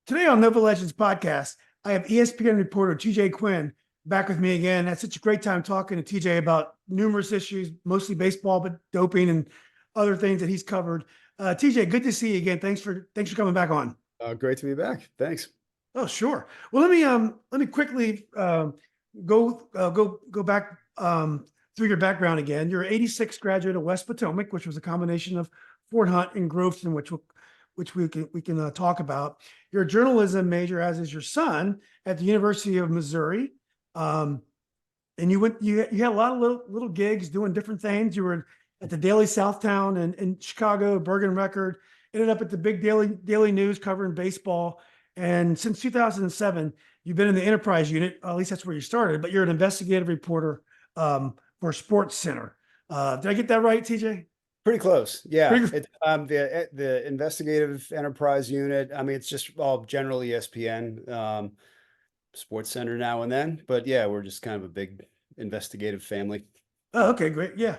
Today on Nova Legends podcast, I have ESPN reporter TJ Quinn back with me again. Had such a great time talking to TJ about numerous issues, mostly baseball, but doping and other things that he's covered. TJ, good to see you again. Thanks for coming back on. Great to be back. Thanks. Oh, sure. Well, let me quickly go back through your background again. You're an '86 graduate of West Potomac, which was a combination of Fort Hunt and Groveton, which we can talk about. You're a journalism major, as is your son, at the University of Missouri. And you had a lot of little gigs doing different things. You were at the Daily Southtown in Chicago, Bergen Record. Ended up at the big Daily News covering baseball. And since 2007, you've been in the Enterprise unit. At least that's where you started. But you're an investigative reporter for Sports Center. Did I get that right, TJ? Pretty close. Yeah. Pretty, It's the investigative enterprise unit. I mean, it's just all general ESPN, Sports Center now and then. But yeah, we're just kind of a big investigative family. oh, okay, great. Yeah.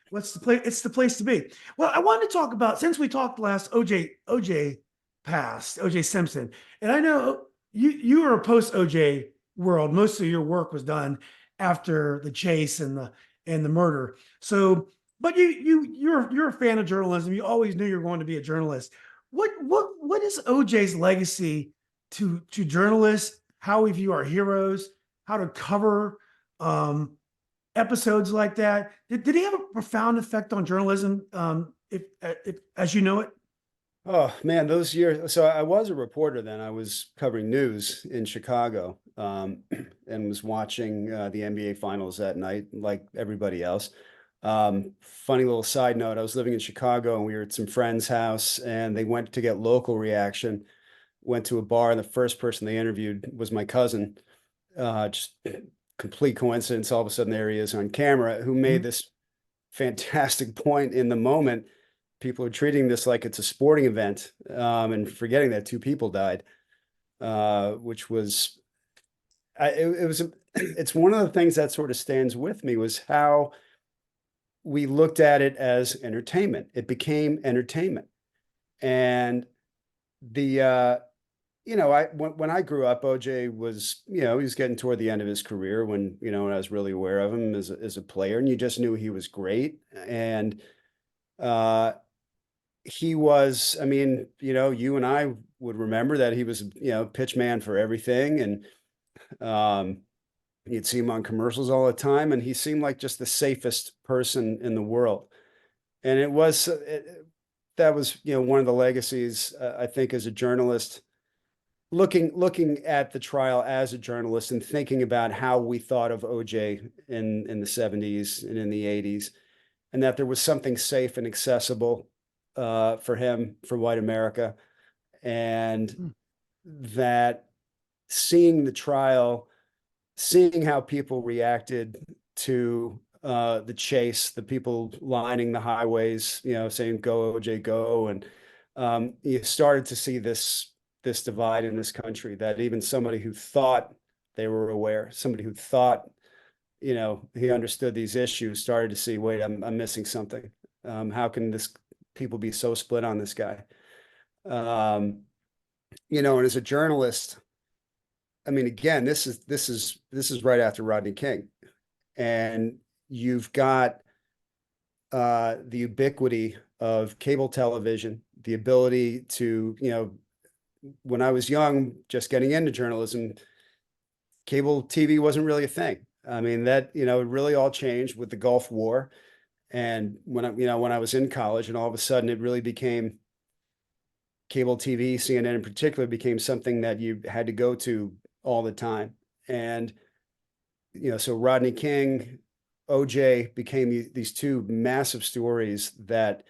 What's the place? It's the place to be. Well, I wanted to talk about, since we talked last, OJ passed, OJ Simpson. And I know you were a post OJ world. Most of your work was done after the chase and the murder. So, but you're a fan of journalism. You always knew you were going to be a journalist. What is OJ's legacy to journalists? How we view our heroes, how to cover episodes like that. Did he have a profound effect on journalism, if as you know it? Oh man, those years. So I was a reporter then. I was covering news in Chicago, and was watching the NBA finals that night, like everybody else. Funny little side note, I was living in Chicago and we were at some friend's house and they went to get local reaction, went to a bar, and the first person they interviewed was my cousin. Just complete coincidence. All of a sudden there he is on camera, who made Mhm. this fantastic point in the moment. People are treating this like it's a sporting event, and forgetting that two people died, which was, it was, it's one of the things that sort of stands with me was how we looked at it as entertainment. It became entertainment. And the, when I grew up, OJ was, he was getting toward the end of his career when I was really aware of him as a player, and you just knew he was great. And he was, I mean, you and I would remember that he was, pitch man for everything. And you'd see him on commercials all the time, and he seemed like just the safest person in the world. And that was, one of the legacies, I think, as a journalist, looking at the trial as a journalist and thinking about how we thought of OJ in the 70s and in the 80s, and that there was something safe and accessible for him, for white America, and Mm. that seeing the trial, seeing how people reacted to the chase, the people lining the highways, saying "Go OJ, go," and you started to see this divide in this country, that even somebody who thought they were aware, somebody who thought, he understood these issues, started to see, wait, I'm missing something. How can this people be so split on this guy? And as a journalist, I mean, again, this is right after Rodney King, and you've got the ubiquity of cable television, the ability to, when I was young, just getting into journalism, cable TV wasn't really a thing. I mean, that, it really all changed with the Gulf War. And when I was in college, and all of a sudden it really became cable TV, CNN in particular, became something that you had to go to all the time. And, so Rodney King, OJ became these two massive stories that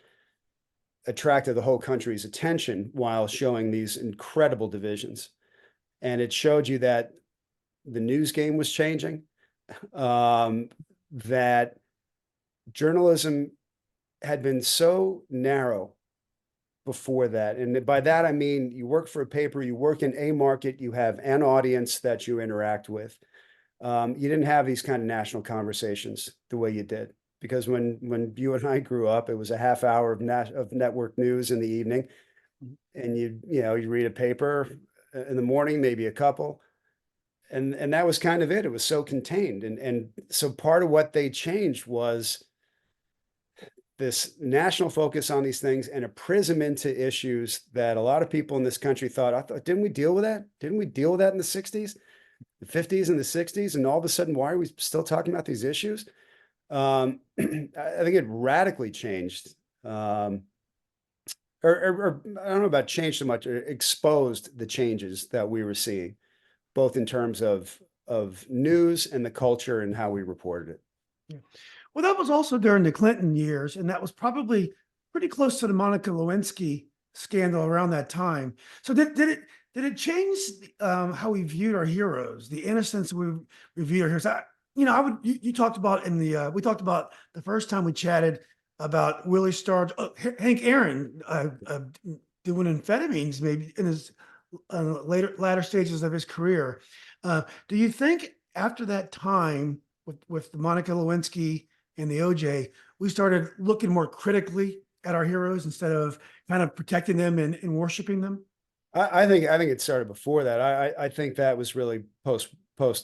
attracted the whole country's attention while showing these incredible divisions. And it showed you that the news game was changing, that journalism had been so narrow before that. And by that, I mean, you work for a paper, you work in a market, you have an audience that you interact with. You didn't have these kind of national conversations the way you did. Because when you and I grew up, it was a half hour of network news in the evening, and you read a paper, in the morning, maybe a couple. And that was kind of it. It was so contained. And so part of what they changed was this national focus on these things and a prism into issues that a lot of people in this country thought, didn't we deal with that? Didn't we deal with that in the 60s, the 50s and the 60s? And all of a sudden, why are we still talking about these issues? I think it radically changed. Or I don't know about changed so much, or exposed the changes that we were seeing, both in terms of news and the culture and how we reported it. Yeah. Well, that was also during the Clinton years, and that was probably pretty close to the Monica Lewinsky scandal around that time. So did it change how we viewed our heroes, the innocence we viewed our heroes? You talked about we talked about the first time we chatted about Willie Starr, Hank Aaron doing amphetamines maybe in his latter stages of his career. Do you think after that time with the Monica Lewinsky and the OJ, we started looking more critically at our heroes instead of kind of protecting them and worshiping them? I think it started before that. I think that was really post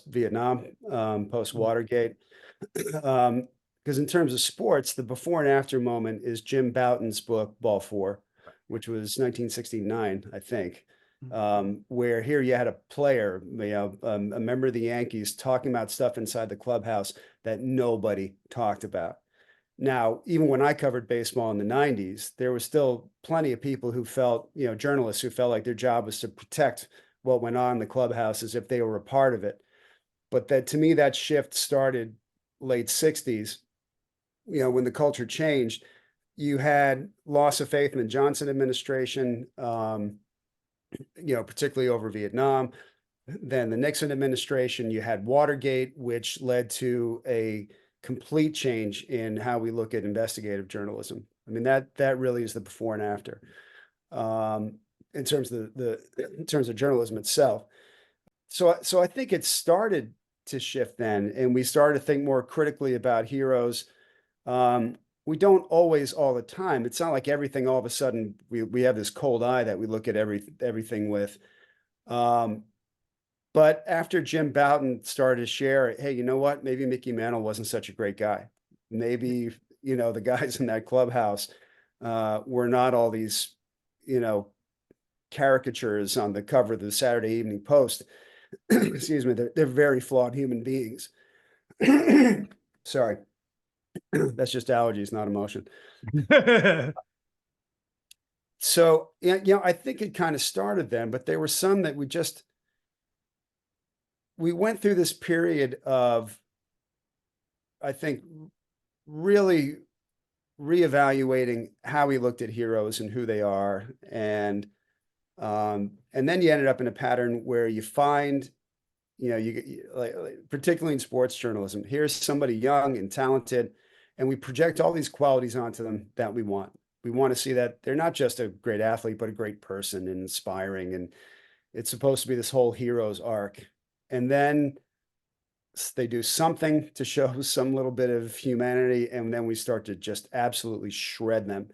Vietnam, post Watergate. Because in terms of sports, the before and after moment is Jim Bouton's book Ball Four, which was 1969, I think. Where here you had a player, a member of the Yankees, talking about stuff inside the clubhouse that nobody talked about. Now, even when I covered baseball in the 90s, there was still plenty of people who felt, journalists who felt like their job was to protect what went on in the clubhouse as if they were a part of it. But that, to me, that shift started late 60s, when the culture changed. You had loss of faith in the Johnson administration, particularly over Vietnam. Then the Nixon administration, you had Watergate, which led to a complete change in how we look at investigative journalism. I mean, that really is the before and after, in terms of in terms of journalism itself. So I think it started to shift then, and we started to think more critically about heroes. We don't always all the time. It's not like everything all of a sudden we have this cold eye that we look at everything with. But after Jim Bouton started to share, hey, you know what? Maybe Mickey Mantle wasn't such a great guy. Maybe, the guys in that clubhouse were not all these, caricatures on the cover of the Saturday Evening Post. Excuse me. They're very flawed human beings. Sorry. That's just allergies, not emotion. So, I think it kind of started then, but there were some that we went through this period of, I think, really reevaluating how we looked at heroes and who they are. And then you ended up in a pattern where you find, like, particularly in sports journalism, here's somebody young and talented, and we project all these qualities onto them that we want. We want to see that they're not just a great athlete, but a great person and inspiring. And it's supposed to be this whole hero's arc. And then they do something to show some little bit of humanity, and then we start to just absolutely shred them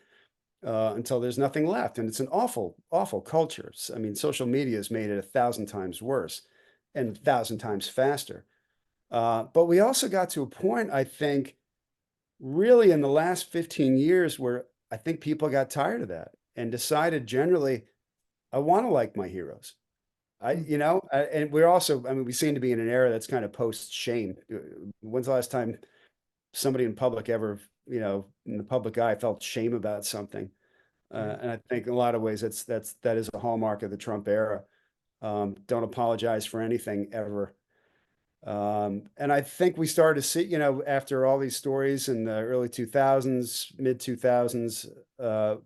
until there's nothing left. And it's an awful, awful culture. I mean, social media has made it 1,000 times worse and 1,000 times faster. But we also got to a point, I think, really in the last 15 years where I think people got tired of that and decided generally, I want to like my heroes. And we're also, I mean, we seem to be in an era that's kind of post shame. When's the last time somebody in public ever, in the public eye felt shame about something? And I think in a lot of ways that is a hallmark of the Trump era. Don't apologize for anything ever. And I think we started to see, after all these stories in the early 2000s, mid 2000s,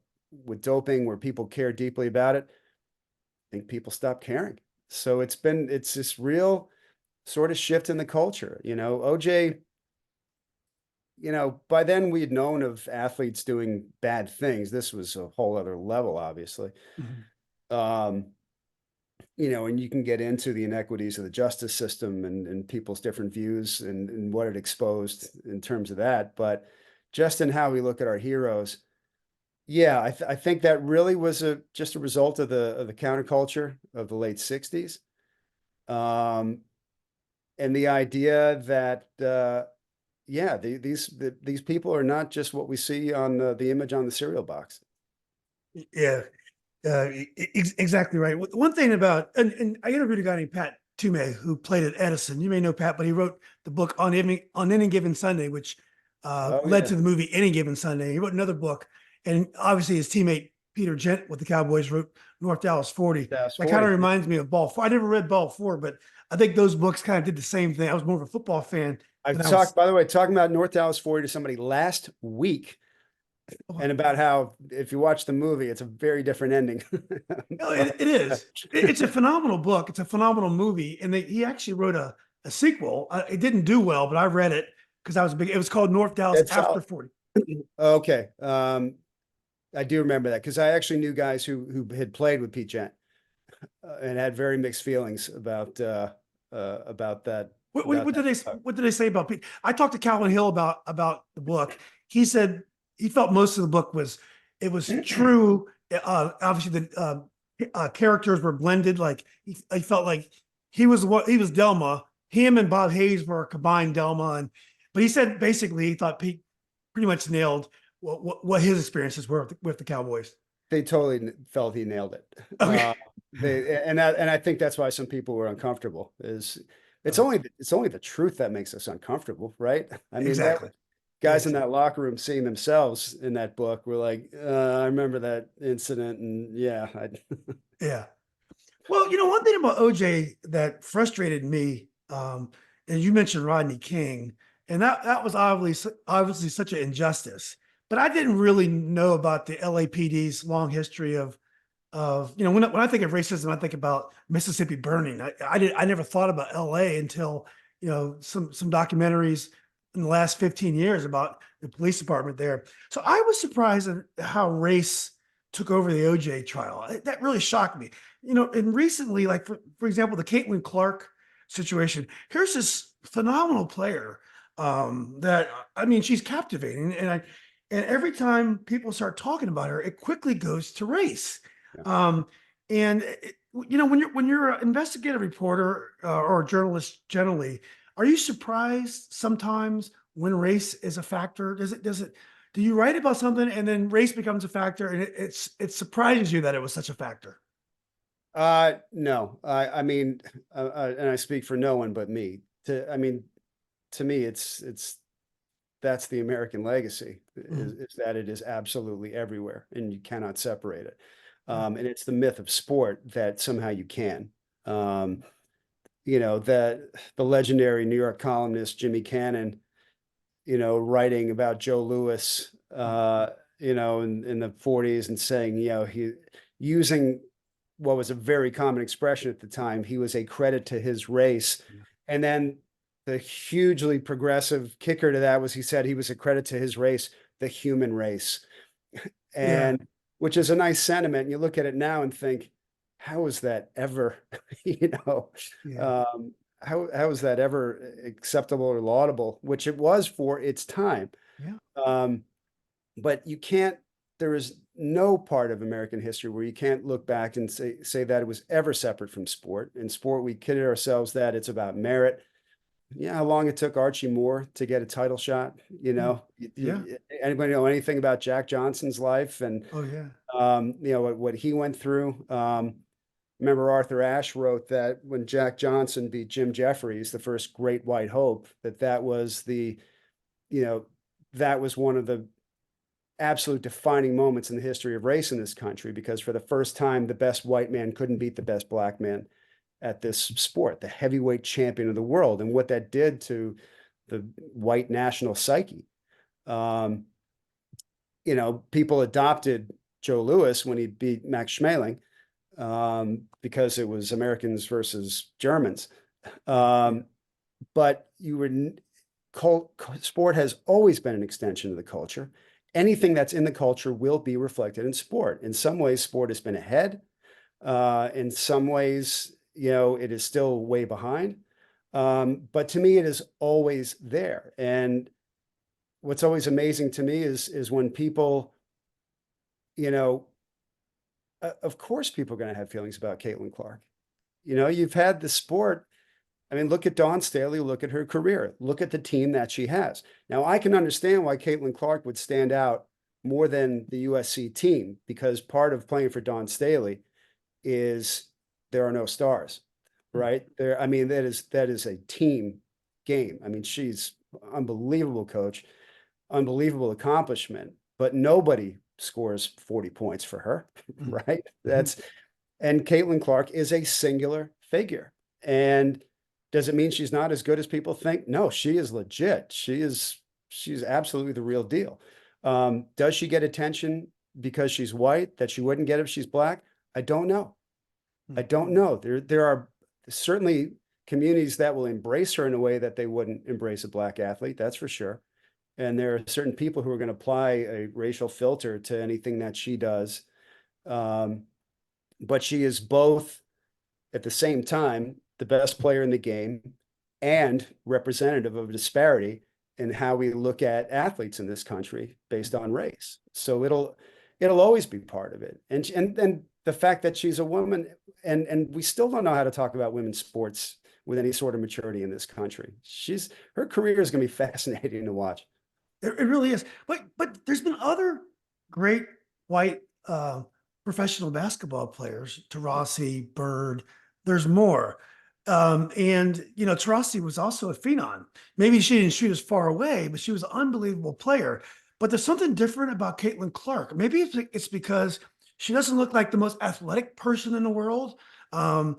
with doping, where people care deeply about it, I think people stopped caring. So it's this real sort of shift in the culture. OJ, by then we had known of athletes doing bad things. This was a whole other level, obviously. Mm-hmm. And you can get into the inequities of the justice system and people's different views and what it exposed in terms of that. But just in how we look at our heroes, Yeah, I think that really was just a result of the counterculture of the late 60s. Um, and the idea that yeah, these people are not just what we see on the image on the cereal box. Yeah, exactly right. One thing about, and I interviewed a guy named Pat Toomey who played at Edison. You may know Pat, but he wrote the book on any given Sunday, which Oh led yeah, to the movie Any Given Sunday. He wrote another book, and obviously his teammate Peter Gent with the Cowboys wrote North Dallas 40. Dallas That kind of 40. reminds me of Ball 4. I never read Ball 4, but I think those books kind of did the same thing. I was more of a football fan I've than I was. talked, by the way, talking about North Dallas 40 to somebody last week, and about how if you watch the movie, it's a very different ending. No, But, it is. It's a phenomenal book. It's a phenomenal movie, and he actually wrote a sequel. It didn't do well, but I read it because I was big. It was called North Dallas it's After all 40. okay. I do remember that because I actually knew guys who had played with Pete Gent and had very mixed feelings about that about that. What did they say about Pete? I talked to Calvin Hill about the book. He said he felt most of the book was it was true. Obviously, the characters were blended. Like he felt like he was Delma. Him and Bob Hayes were a combined Delma, and but he said basically he thought Pete pretty much nailed what his experiences were with the Cowboys. They totally felt he nailed it. Okay. And I think that's why some people were uncomfortable. Is it's only the truth that makes us uncomfortable, right? I mean, that Exactly. guys in Exactly. that locker room seeing themselves in that book were like, I remember that incident, and yeah, Yeah. Well, one thing about OJ that frustrated me, and you mentioned Rodney King, and that was obviously such an injustice. But I didn't really know about the LAPD's long history of when I think of racism, I think about Mississippi burning. I never thought about LA until some documentaries in the last 15 years about the police department there. So I was surprised at how race took over the OJ trial. That really shocked me. And recently, like for example, the Caitlin Clark situation. Here's this phenomenal player that I mean, she's captivating, and every time people start talking about her, it quickly goes to race. yeah. Um, and when you're an investigative reporter or a journalist generally, are you surprised sometimes when race is a factor? Do you write about something and then race becomes a factor and it surprises you that it was such a factor? No, I mean, and I speak for no one but me. I mean, to me, it's that's the American legacy Mhm. is that it is absolutely everywhere and you cannot separate it. Yeah. And it's the myth of sport that somehow you can. Um, that the legendary New York columnist Jimmy Cannon, writing about Joe Louis, in the 40s and saying, he using what was a very common expression at the time, he was a credit to his race. Yeah. And then the hugely progressive kicker to that was he said he was a credit to his race, the human race. Yeah. And which is a nice sentiment. And you look at it now and think, how is that ever, you know, Yeah. um, how is that ever acceptable or laudable, which it was for its time. Yeah. Um, but you can't, there is no part of American history where you can't look back and say that it was ever separate from sport. In sport, we kidded ourselves that it's about merit. Yeah, how long it took Archie Moore to get a title shot, Mm. Yeah. anybody know anything about Jack Johnson's life and Oh yeah. what he went through? Remember Arthur Ashe wrote that when Jack Johnson beat Jim Jeffries, the first great white hope, that was you know, that was one of the absolute defining moments in the history of race in this country, because for the first time, the best white man couldn't beat the best black man at this sport, the heavyweight champion of the world, and what that did to the white national psyche. Um, People adopted Joe Louis when he beat Max Schmeling because it was Americans versus Germans. Um, but sport has always been an extension of the culture. Anything that's in the culture will be reflected in sport. In some ways, sport has been ahead. In some ways, it is still way behind. But to me, it is always there. And what's always amazing to me is when people you know, of course people are going to have feelings about Caitlin Clark. You know, you've had the sport. I mean, look at Dawn Staley, look at her career, look at the team that she has. Now, I can understand why Caitlin Clark would stand out more than the USC team, because part of playing for Dawn Staley is there are no stars, right? There, I mean, that is a team game. I mean, she's unbelievable coach, unbelievable accomplishment, but nobody scores 40 points for her, right? And Caitlin Clark is a singular figure. And does it mean she's not as good as people think? No, she is legit. She's absolutely the real deal. Does she get attention because she's white that she wouldn't get if she's black? I don't know. I don't know. There are certainly communities that will embrace her in a way that they wouldn't embrace a black athlete, that's for sure. And there are certain people who are going to apply a racial filter to anything that she does. But she is both, at the same time, the best player in the game and representative of a disparity in how we look at athletes in this country based on race. So it'll always be part of it. And the fact that she's a woman, and we still don't know how to talk about women's sports with any sort of maturity in this country. Her career is going to be fascinating to watch. It really is. But there's been other great white professional basketball players, Taurasi, Bird. There's more. And Taurasi was also a phenom. Maybe she didn't shoot as far away, but she was an unbelievable player. But there's something different about Caitlin Clark. Maybe it's because she doesn't look like the most athletic person in the world. I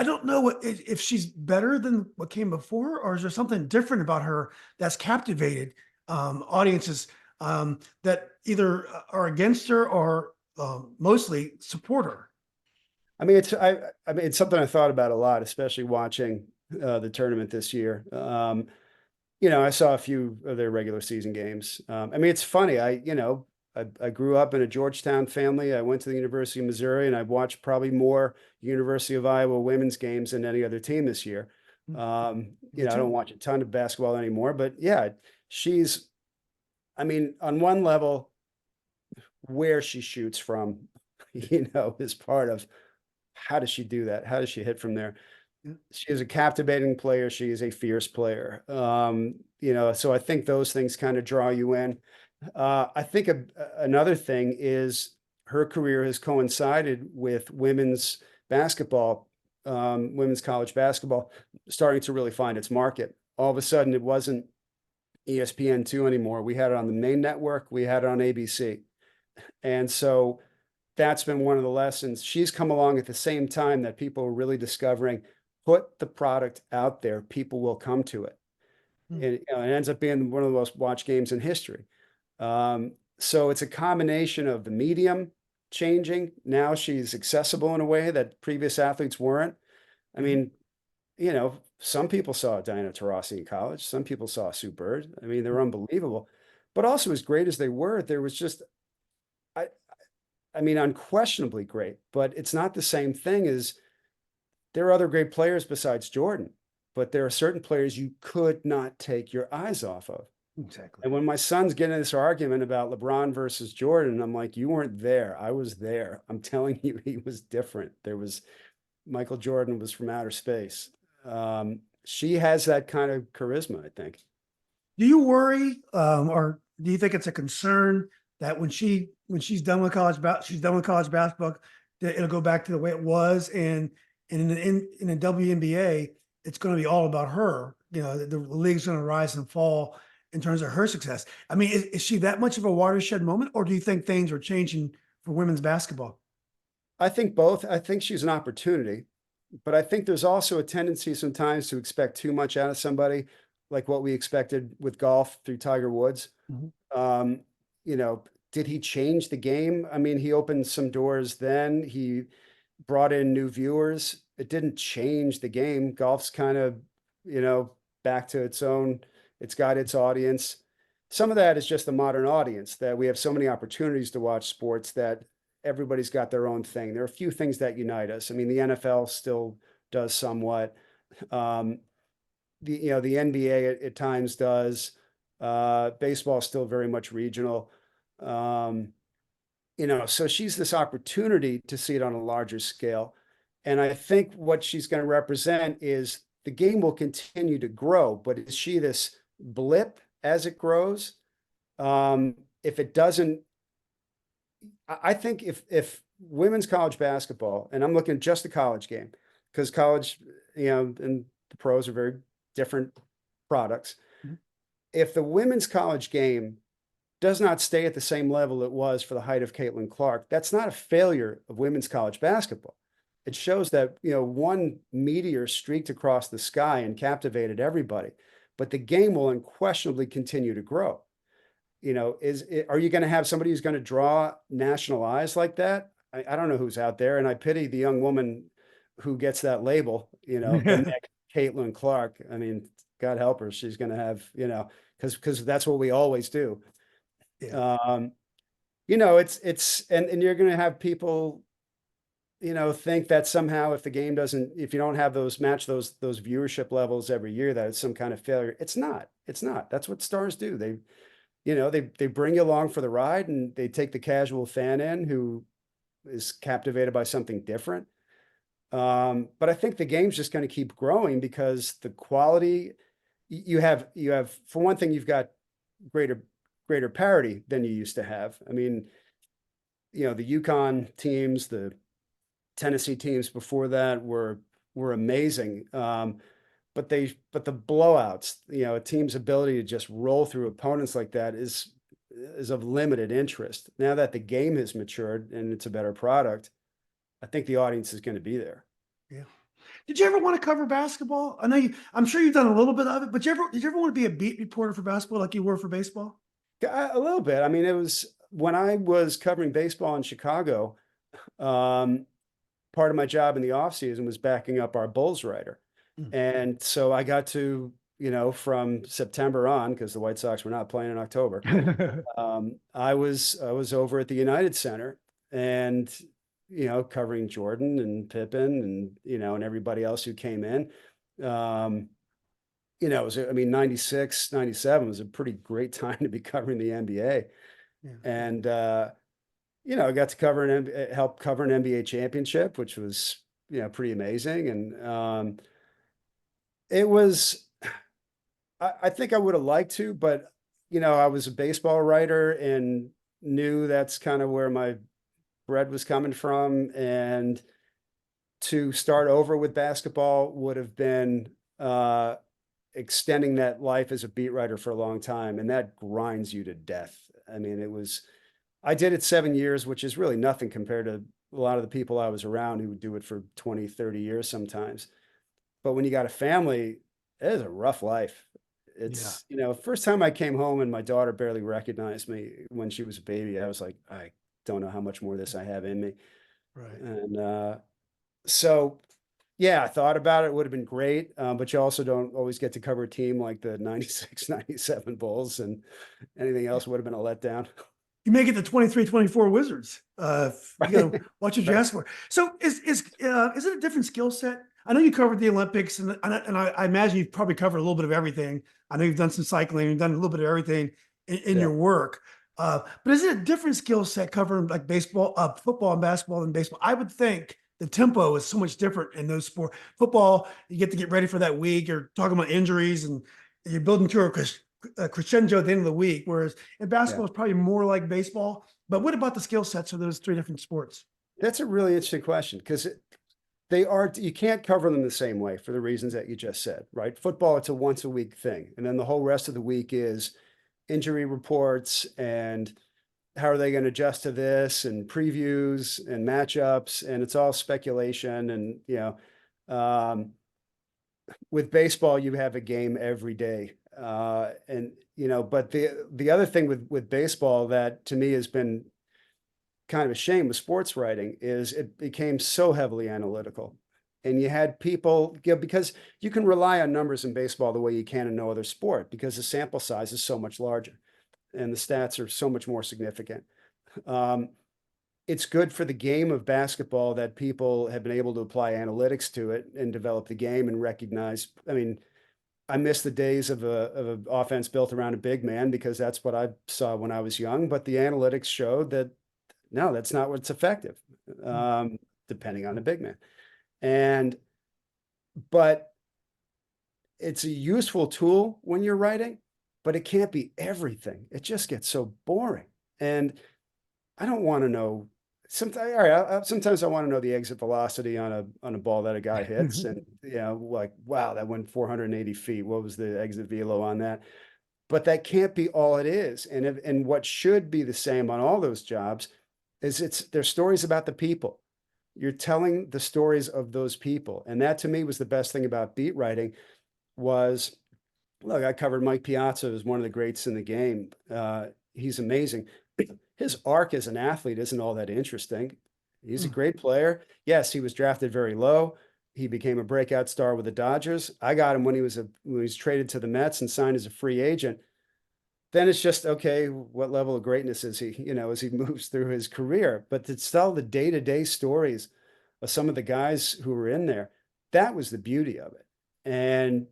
don't know if she's better than what came before, or is there something different about her that's captivated audiences that either are against her or mostly support her. I mean, it's something I thought about a lot, especially watching the tournament this year. I saw a few of their regular season games. I mean, it's funny. I grew up in a Georgetown family. I went to the University of Missouri, and I've watched probably more University of Iowa women's games than any other team this year. I don't watch a ton of basketball anymore, but yeah, I mean, on one level, where she shoots from, is part of how does she do that? How does she hit from there? She is a captivating player. She is a fierce player. So I think those things kind of draw you in. I think another thing is her career has coincided with women's basketball, women's college basketball starting to really find its market. All of a sudden, it wasn't ESPN2 anymore. We had it on the main network. We had it on ABC. And so that's been one of the lessons. She's come along at the same time that people are really discovering, put the product out there, people will come to it. It ends up being one of the most watched games in history. So it's a combination of the medium changing. Now she's accessible in a way that previous athletes weren't. I mean, some people saw Diana Taurasi in college. Some people saw Sue Bird. I mean, they're unbelievable. But also, as great as they were, there was just, I mean, unquestionably great. But it's not the same thing as there are other great players besides Jordan. But there are certain players you could not take your eyes off of. Exactly. And when my son's getting this argument about LeBron versus Jordan, I'm like, you weren't there. I was there. I'm telling you, he was different. Michael Jordan was from outer space. She has that kind of charisma, I think. Do you worry, or do you think it's a concern that when she's done with she's done with college basketball, that it'll go back to the way it was, and in the WNBA, it's going to be all about her. The league's going to rise and fall in terms of her success. I mean, is she that much of a watershed moment, or do you think things are changing for women's basketball? I think both. I think she's an opportunity, but I think there's also a tendency sometimes to expect too much out of somebody, like what we expected with golf through Tiger Woods. Mm-hmm. Did he change the game? I mean, he opened some doors then. He brought in new viewers. It didn't change the game. Golf's kind of, back to its own. It's got its audience. Some of that is just the modern audience, that we have so many opportunities to watch sports that everybody's got their own thing. There are a few things that unite us. I mean, the NFL still does somewhat. The NBA at times does. Baseball is still very much regional. so she's this opportunity to see it on a larger scale. And I think what she's going to represent is the game will continue to grow, but is she this blip as it grows? If it doesn't, I think if women's college basketball, and I'm looking at just the college game, because college, and the pros are very different products. Mhm. If the women's college game does not stay at the same level it was for the height of Caitlin Clark, that's not a failure of women's college basketball. It shows that, one meteor streaked across the sky and captivated everybody, but the game will unquestionably continue to grow. Are you going to have somebody who's going to draw national eyes like that? I don't know who's out there, and I pity the young woman who gets that label, the next Caitlin Clark. I mean, God help her. She's going to have, because that's what we always do. Yeah. And you're going to have people, think that somehow if the game doesn't, if you don't have those viewership levels every year, that it's some kind of failure. It's not. That's what stars do. They bring you along for the ride, and they take the casual fan in who is captivated by something different. But I think the game's just going to keep growing because the quality you have, for one thing, you've got greater parity than you used to have. I mean, the UConn teams, the Tennessee teams before that were amazing. But the blowouts, a team's ability to just roll through opponents like that is of limited interest. Now that the game has matured and it's a better product, I think the audience is going to be there. Yeah. Did you ever want to cover basketball? I'm sure you've done a little bit of it, but did you ever want to be a beat reporter for basketball like you were for baseball? A little bit. I mean, it was when I was covering baseball in Chicago. Part of my job in the off season was backing up our Bulls writer. Mm. And so I got to, from September on, because the White Sox were not playing in October, I was over at the United Center and, covering Jordan and Pippen and everybody else who came in. It was, 96, 97 was a pretty great time to be covering the NBA. Yeah. And, I got to help cover an NBA championship, which was, pretty amazing. And it was, I think I would have liked to, but, I was a baseball writer and knew that's kind of where my bread was coming from. And to start over with basketball would have been extending that life as a beat writer for a long time. And that grinds you to death. I mean, I did it 7 years, which is really nothing compared to a lot of the people I was around who would do it for 20, 30 years sometimes. But when you got a family, it is a rough life. It's, first time I came home and my daughter barely recognized me when she was a baby, I was like, I don't know how much more of this I have in me. Right. And so, yeah, I thought about it. It would have been great. But you also don't always get to cover a team like the 96, 97 Bulls, and anything else would have been a letdown. You make it the 23-24 Wizards. You got to watch what you ask for. So is it a different skill set? I know you covered the Olympics, and I imagine you've probably covered a little bit of everything. I know you've done some cycling, you've done a little bit of everything in your work. But is it a different skill set covering like baseball, football and basketball than baseball? I would think the tempo is so much different in those sports. Football, you get to get ready for that week. You're talking about injuries and you're building to a crescendo at the end of the week, whereas in basketball it's probably more like baseball. But what about the skill sets of those three different sports? That's a really interesting question because you can't cover them the same way for the reasons that you just said, right? Football, it's a once a week thing. And then the whole rest of the week is injury reports and how are they going to adjust to this and previews and matchups. And it's all speculation. And, with baseball, you have a game every day. But the other thing with baseball that to me has been kind of a shame with sports writing is it became so heavily analytical. And you had people, because you can rely on numbers in baseball the way you can in no other sport because the sample size is so much larger and the stats are so much more significant. It's good for the game of basketball that people have been able to apply analytics to it and develop the game and recognize. I mean, I miss the days of an offense built around a big man because that's what I saw when I was young. But the analytics showed that No, that's not what's effective, depending on the big man. But it's a useful tool when you're writing, but it can't be everything. It just gets so boring. And I don't want to know. Sometimes, all right, sometimes I want to know the exit velocity on a ball that a guy hits, and like, wow, that went 480 feet. What was the exit velo on that? But that can't be all it is. And what should be the same on all those jobs is they're stories about the people. You're telling the stories of those people, and that to me was the best thing about beat writing. Was look, I covered Mike Piazza as one of the greats in the game. He's amazing. His arc as an athlete isn't all that interesting. He's a great player. Yes, he was drafted very low. He became a breakout star with the Dodgers. I got him when he was traded to the Mets and signed as a free agent. Then it's just, okay, what level of greatness is he, as he moves through his career? But to tell the day-to-day stories of some of the guys who were in there, that was the beauty of it. And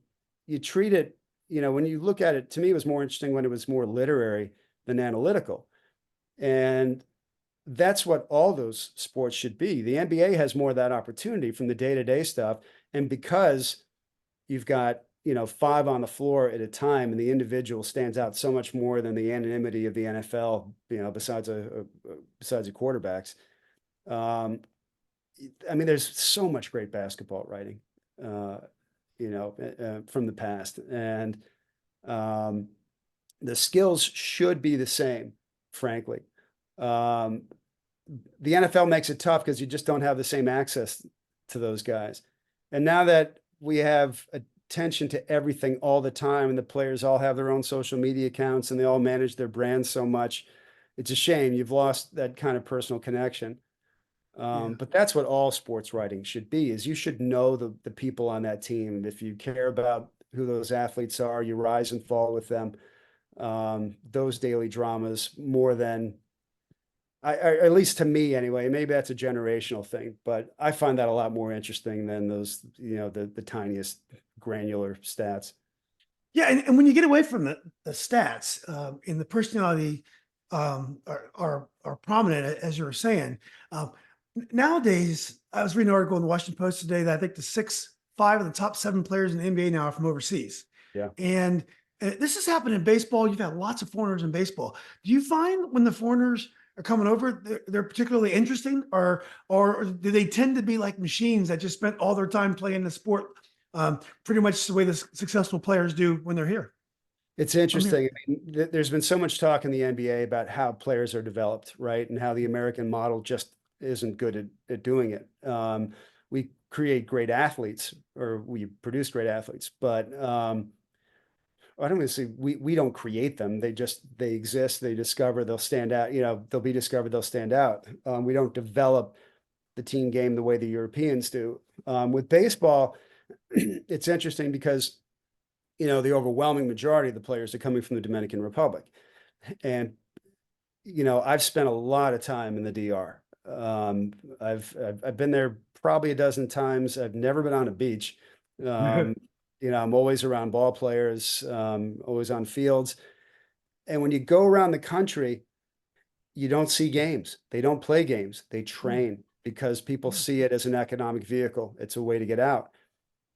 you treat it, when you look at it, to me, it was more interesting when it was more literary than analytical. And that's what all those sports should be. The NBA has more of that opportunity from the day-to-day stuff. And because you've got, 5 on the floor at a time, and the individual stands out so much more than the anonymity of the NFL, besides the quarterbacks. I mean, there's so much great basketball writing, from the past. And the skills should be the same, frankly. The NFL makes it tough because you just don't have the same access to those guys. And now that we have attention to everything all the time, and the players all have their own social media accounts, and they all manage their brands so much, it's a shame you've lost that kind of personal connection. But that's what all sports writing should be, is you should know the people on that team. If you care about who those athletes are, you rise and fall with them. Those daily dramas more than, at least to me anyway, maybe that's a generational thing, but I find that a lot more interesting than those, the tiniest granular stats. Yeah, and when you get away from the stats, and the personality are prominent, as you were saying. Nowadays, I was reading an article in the Washington Post today that I think five of the top 7 players in the NBA now are from overseas. Yeah. And this has happened in baseball. You've had lots of foreigners in baseball. Do you find when the foreigners are coming over, they're particularly interesting, or do they tend to be like machines that just spent all their time playing the sport, pretty much the way the successful players do when they're here? It's interesting. I mean, there's been so much talk in the NBA about how players are developed, right? And how the American model just isn't good at doing it. We create great athletes, or we produce great athletes, but I don't want to say we don't create them. They exist, they discover, they'll stand out, they'll be discovered, they'll stand out. We don't develop the team game the way the Europeans do. With baseball, it's interesting because, the overwhelming majority of the players are coming from the Dominican Republic. And, I've spent a lot of time in the DR. I've been there probably a dozen times. I've never been on a beach. I'm always around ball players, always on fields. And when you go around the country, you don't see games. They don't play games. They train because people see it as an economic vehicle. It's a way to get out.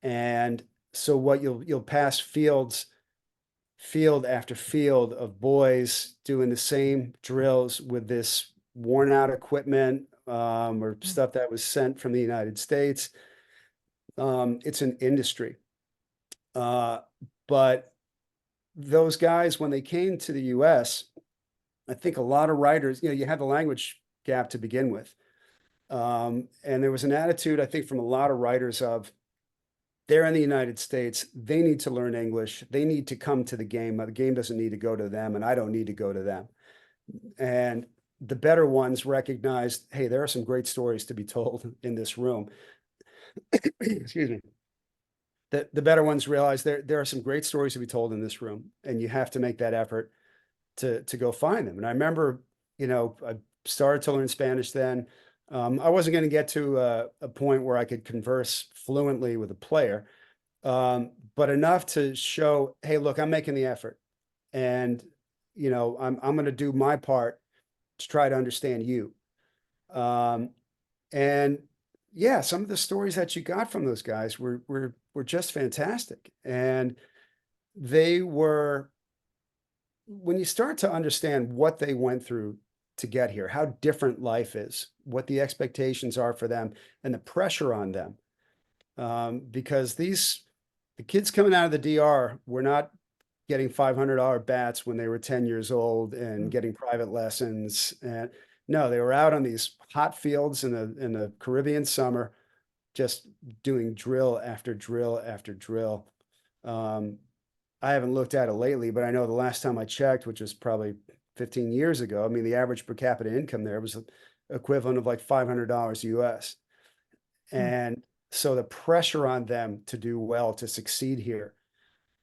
And so what you'll pass field after field of boys doing the same drills with this worn out equipment, or stuff that was sent from the United States. It's an industry. But those guys, when they came to the US, I think a lot of writers, you had the language gap to begin with. And there was an attitude, I think, from a lot of writers of, they're in the United States, they need to learn English, they need to come to the game. The game doesn't need to go to them, and I don't need to go to them. And the better ones recognized, hey, there are some great stories to be told in this room. Excuse me. The better ones realize there are some great stories to be told in this room, and you have to make that effort to go find them. And I remember, I started to learn Spanish then. I wasn't going to get to a point where I could converse fluently with a player, but enough to show, hey, look, I'm making the effort, and I'm going to do my part to try to understand you. And yeah, some of the stories that you got from those guys were just fantastic. And they were, when you start to understand what they went through to get here, how different life is, what the expectations are for them, and the pressure on them. Because the kids coming out of the DR were not getting $500 bats when they were 10 years old and getting private lessons. And no, they were out on these hot fields in the Caribbean summer, just doing drill after drill after drill. I haven't looked at it lately, but I know the last time I checked, which was probably 15 years ago, I mean, the average per capita income there was equivalent of like $500 US. And so the pressure on them to do well, to succeed here,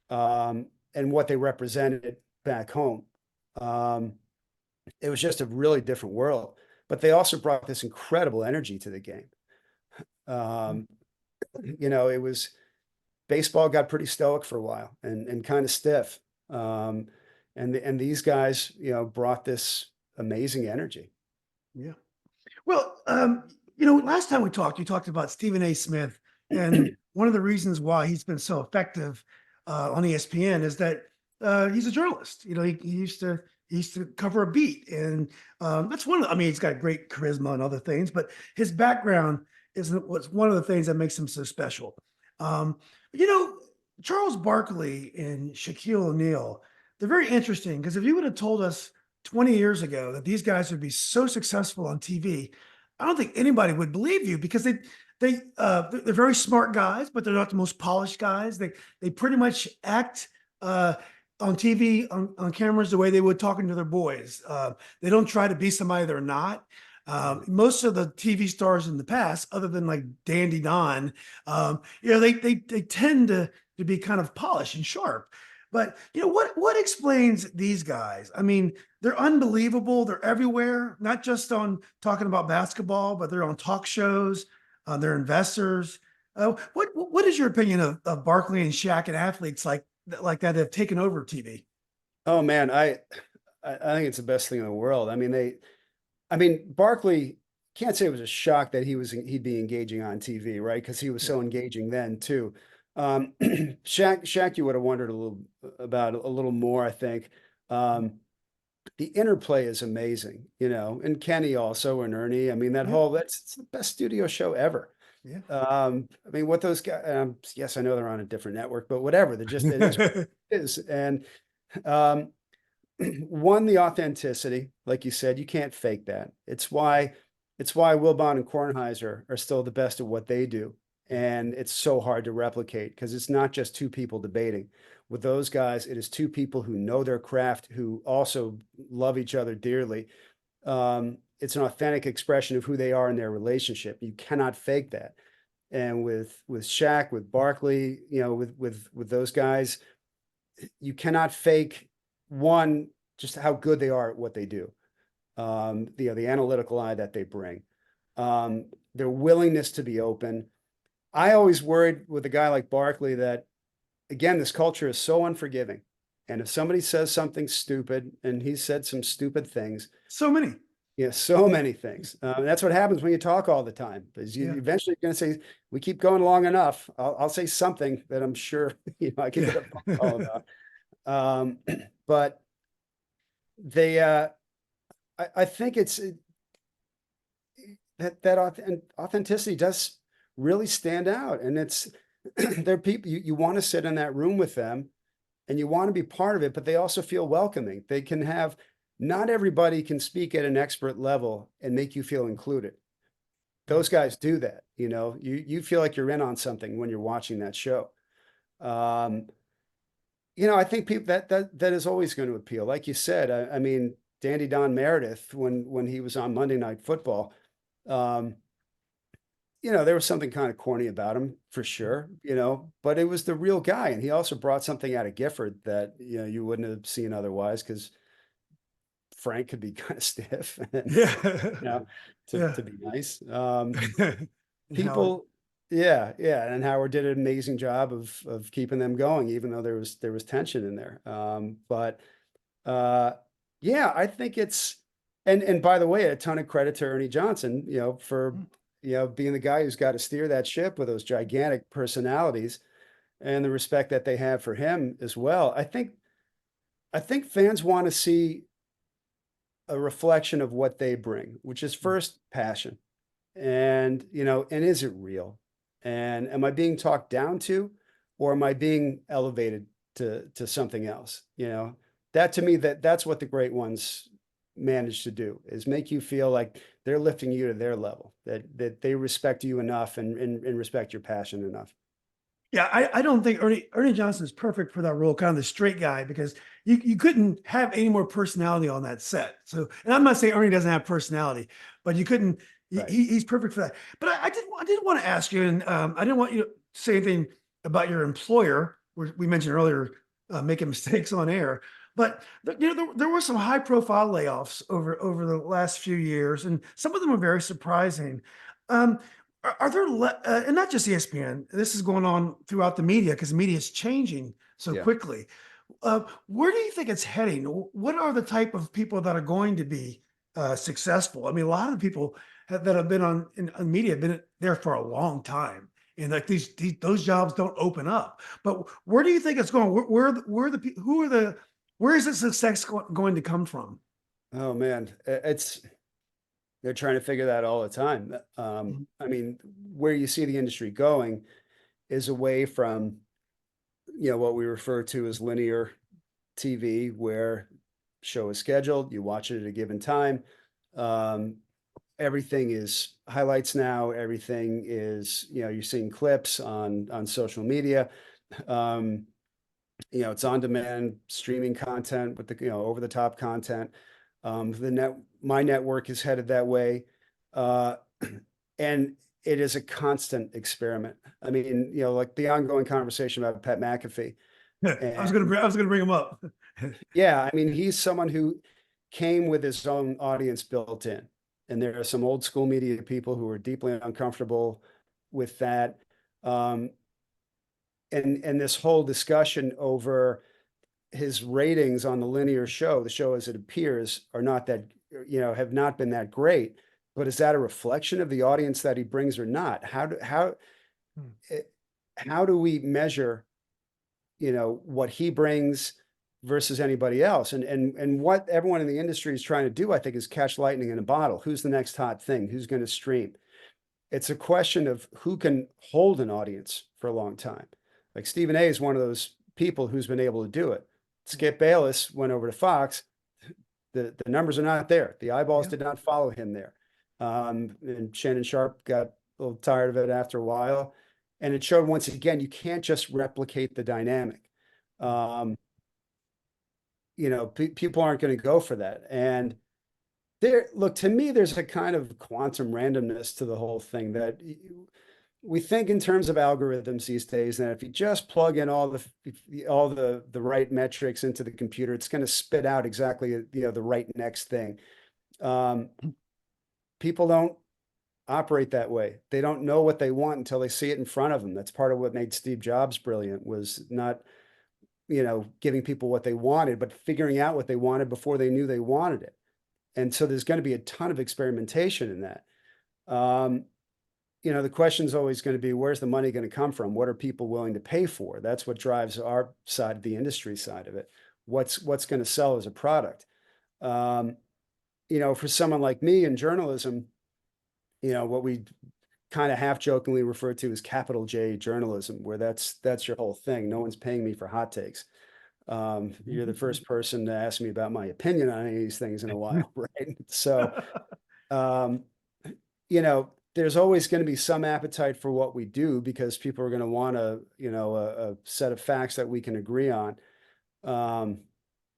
and what they represented back home, it was just a really different world. But they also brought this incredible energy to the game. It was, baseball got pretty stoic for a while and kind of stiff. And these guys, brought this amazing energy. Yeah. Well, last time we talked, you talked about Stephen A. Smith, and one of the reasons why he's been so effective on ESPN is that he's a journalist. He used to cover a beat, and that's one of. I mean, he's got great charisma and other things, but his background is what's one of the things that makes him so special. Um, Charles Barkley and Shaquille O'Neal, they're very interesting because if you would have told us 20 years ago that these guys would be so successful on TV, I don't think anybody would believe you because they're very smart guys, but they're not the most polished guys. They pretty much act on TV on cameras the way they would talking to their boys. They don't try to be somebody they're not. Most of the TV stars in the past, other than like Dandy Don, they tend to be kind of polished and sharp. But what explains these guys? I mean, they're unbelievable. They're everywhere, not just on talking about basketball, but they're on talk shows. They're investors. What is your opinion of Barkley and Shaq and athletes like that have taken over TV? Oh man, I think it's the best thing in the world. I mean, Barkley, can't say it was a shock that he'd be engaging on TV, right? Because he was so engaging then too. Shaq, you would have wondered a little more, I think. The interplay is amazing, and Kenny also, and Ernie. I mean, it's the best studio show ever. Yeah. I mean, what those guys, yes, I know they're on a different network, but whatever, it is what it is. And one, the authenticity, like you said, you can't fake that. It's why Wilbon and Kornheiser are still the best at what they do. And it's so hard to replicate because it's not just two people debating. With those guys, it is two people who know their craft, who also love each other dearly. It's an authentic expression of who they are in their relationship. You cannot fake that. And with Shaq, with Barkley, with those guys, you cannot fake one, just how good they are at what they do. The analytical eye that they bring, their willingness to be open. I always worried with a guy like Barkley that, again, this culture is so unforgiving. And if somebody says something stupid, and he said some stupid things, So many. yeah, so many things. That's what happens when you talk all the time. Is you eventually going to say, "We keep going long enough. I'll say something that I'm sure I can get a phone call about." But they, I think it's that authenticity does really stand out, and it's they're people you want to sit in that room with them, and you want to be part of it, but they also feel welcoming. They can have. Not everybody can speak at an expert level and make you feel included. Those guys do that. You feel like you're in on something when you're watching that show. I think people that is always going to appeal. Like you said, I mean, Dandy Don Meredith, when he was on Monday Night Football, there was something kind of corny about him for sure, but it was the real guy. And he also brought something out of Gifford that, you wouldn't have seen otherwise, because Frank could be kind of stiff and, to be nice. People, yeah. And Howard did an amazing job of keeping them going, even though there was tension in there. I think And by the way, a ton of credit to Ernie Johnson, for, being the guy who's got to steer that ship with those gigantic personalities and the respect that they have for him as well. I think fans want to see a reflection of what they bring, which is first passion. And, and is it real? And am I being talked down to, or am I being elevated to something else? That to me, that's what the great ones manage to do, is make you feel like they're lifting you to their level, that they respect you enough and respect your passion enough. Yeah, I don't think Ernie Johnson is perfect for that role, kind of the straight guy, because you couldn't have any more personality on that set. So, and I'm not saying Ernie doesn't have personality, but you couldn't. Right. He's perfect for that. But I did want to ask you, and I didn't want you to say anything about your employer. We mentioned earlier making mistakes on air, but there were some high profile layoffs over the last few years, and some of them are very surprising. Um, are there, and not just ESPN, this is going on throughout the media because the media is changing so Yeah. quickly. Where do you think it's heading? What are the type of people that are going to be successful? I mean, a lot of the people that have been in media have been there for a long time. And like those jobs don't open up. But where do you think it's going? Where is the success going to come from? Oh man, they're trying to figure that all the time. Mhm. I mean, where you see the industry going is away from, what we refer to as linear TV, where show is scheduled, you watch it at a given time. Um, Everything is highlights now. Everything is, you're seeing clips on social media. Um, it's on demand streaming content with the, over the top content. My network is headed that way. Uh, and it is a constant experiment. I mean, like the ongoing conversation about Pat McAfee. I was And gonna bring him up. yeah, I mean, he's someone who came with his own audience built in. And there are some old school media people who are deeply uncomfortable with that. Um, and this whole discussion over his ratings on the linear show, the show as it appears, are not that, have not been that great. But is that a reflection of the audience that he brings or not? Hmm. Eh, how do we measure, what he brings versus anybody else? And what everyone in the industry is trying to do, I think, is catch lightning in a bottle. Who's the next hot thing? Who's going to stream? It's a question of who can hold an audience for a long time. Like Stephen A is one of those people who's been able to do it. Skip Bayless went over to Fox. The numbers are not there. The eyeballs Yeah. did not follow him there. And Shannon Sharp got a little tired of it after a while. And it showed once again, you can't just replicate the dynamic. Um, people aren't going to go for that. And look, to me, there's a kind of quantum randomness to the whole thing, that we think in terms of algorithms these days, that if you just plug in all the right metrics into the computer, it's going to spit out exactly, the right next thing. Um, People don't operate that way. They don't know what they want until they see it in front of them. That's part of what made Steve Jobs brilliant, was not, giving people what they wanted, but figuring out what they wanted before they knew they wanted it. And so there's going to be a ton of experimentation in that. Um, the question is always going to be, where's the money going to come from? What are people willing to pay for? That's what drives our side, the industry side of it. What's going to sell as a product? Um, for someone like me in journalism, what we kind of half jokingly refer to as capital J journalism, where that's your whole thing. No one's paying me for hot takes. You're the first person to ask me about my opinion on any of these things in a while, right? So, um, there's always going to be some appetite for what we do, because people are going to want a set of facts that we can agree on. Um,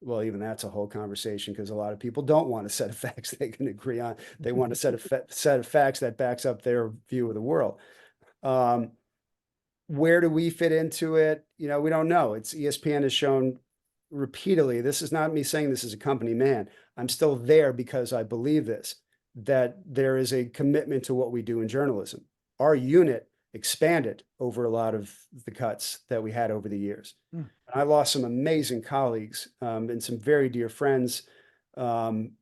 well, even that's a whole conversation, because a lot of people don't want a set of facts they can agree on. They want a set of facts that backs up their view of the world. Um, where do we fit into it? We don't know. It's ESPN has shown repeatedly. This is not me saying this as a company man. I'm still there because I believe this, that there is a commitment to what we do in journalism. Our unit expanded over a lot of the cuts that we had over the years. Hmm. I lost some amazing colleagues and some very dear friends, um,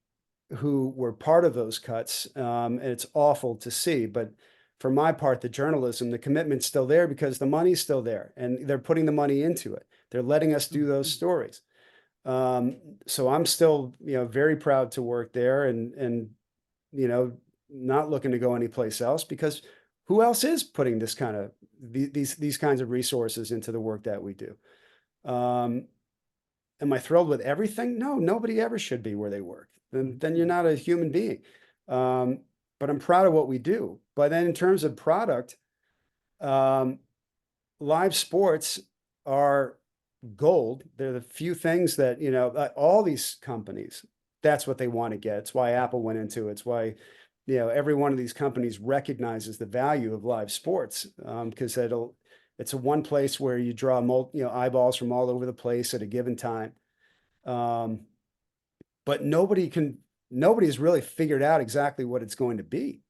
who were part of those cuts, and it's awful to see. But for my part, the journalism, the commitment's still there because the money's still there, and they're putting the money into it. They're letting us do those stories. So I'm still, very proud to work there, and not looking to go anyplace else, because who else is putting these kinds of resources into the work that we do? Am I thrilled with everything? No, nobody ever should be where they work. Then you're not a human being. But I'm proud of what we do. But then in terms of product, live sports are gold. They're the few things that, all these companies, that's what they want to get. It's why Apple went into it. It's why, every one of these companies recognizes the value of live sports, because it's a one place where you draw eyeballs from all over the place at a given time. But nobody's really figured out exactly what it's going to be.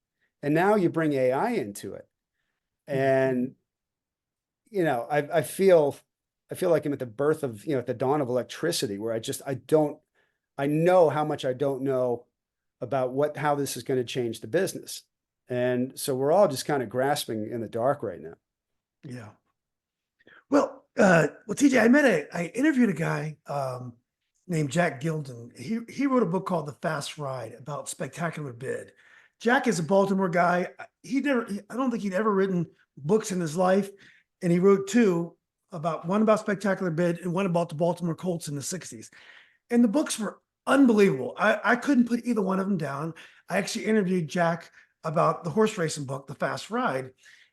And now you bring AI into it. And, I feel like I'm at the birth of, at the dawn of electricity, where I know how much I don't know about how this is going to change the business. And so we're all just kind of grasping in the dark right now. Yeah. Well, TJ, I interviewed a guy named Jack Gilden. He wrote a book called The Fast Ride about Spectacular Bid. Jack is a Baltimore guy. I don't think he'd ever written books in his life, and he wrote one about Spectacular Bid and one about the Baltimore Colts in the '60s. And the books were unbelievable. I couldn't put either one of them down. I actually interviewed Jack about the horse racing book, The Fast Ride,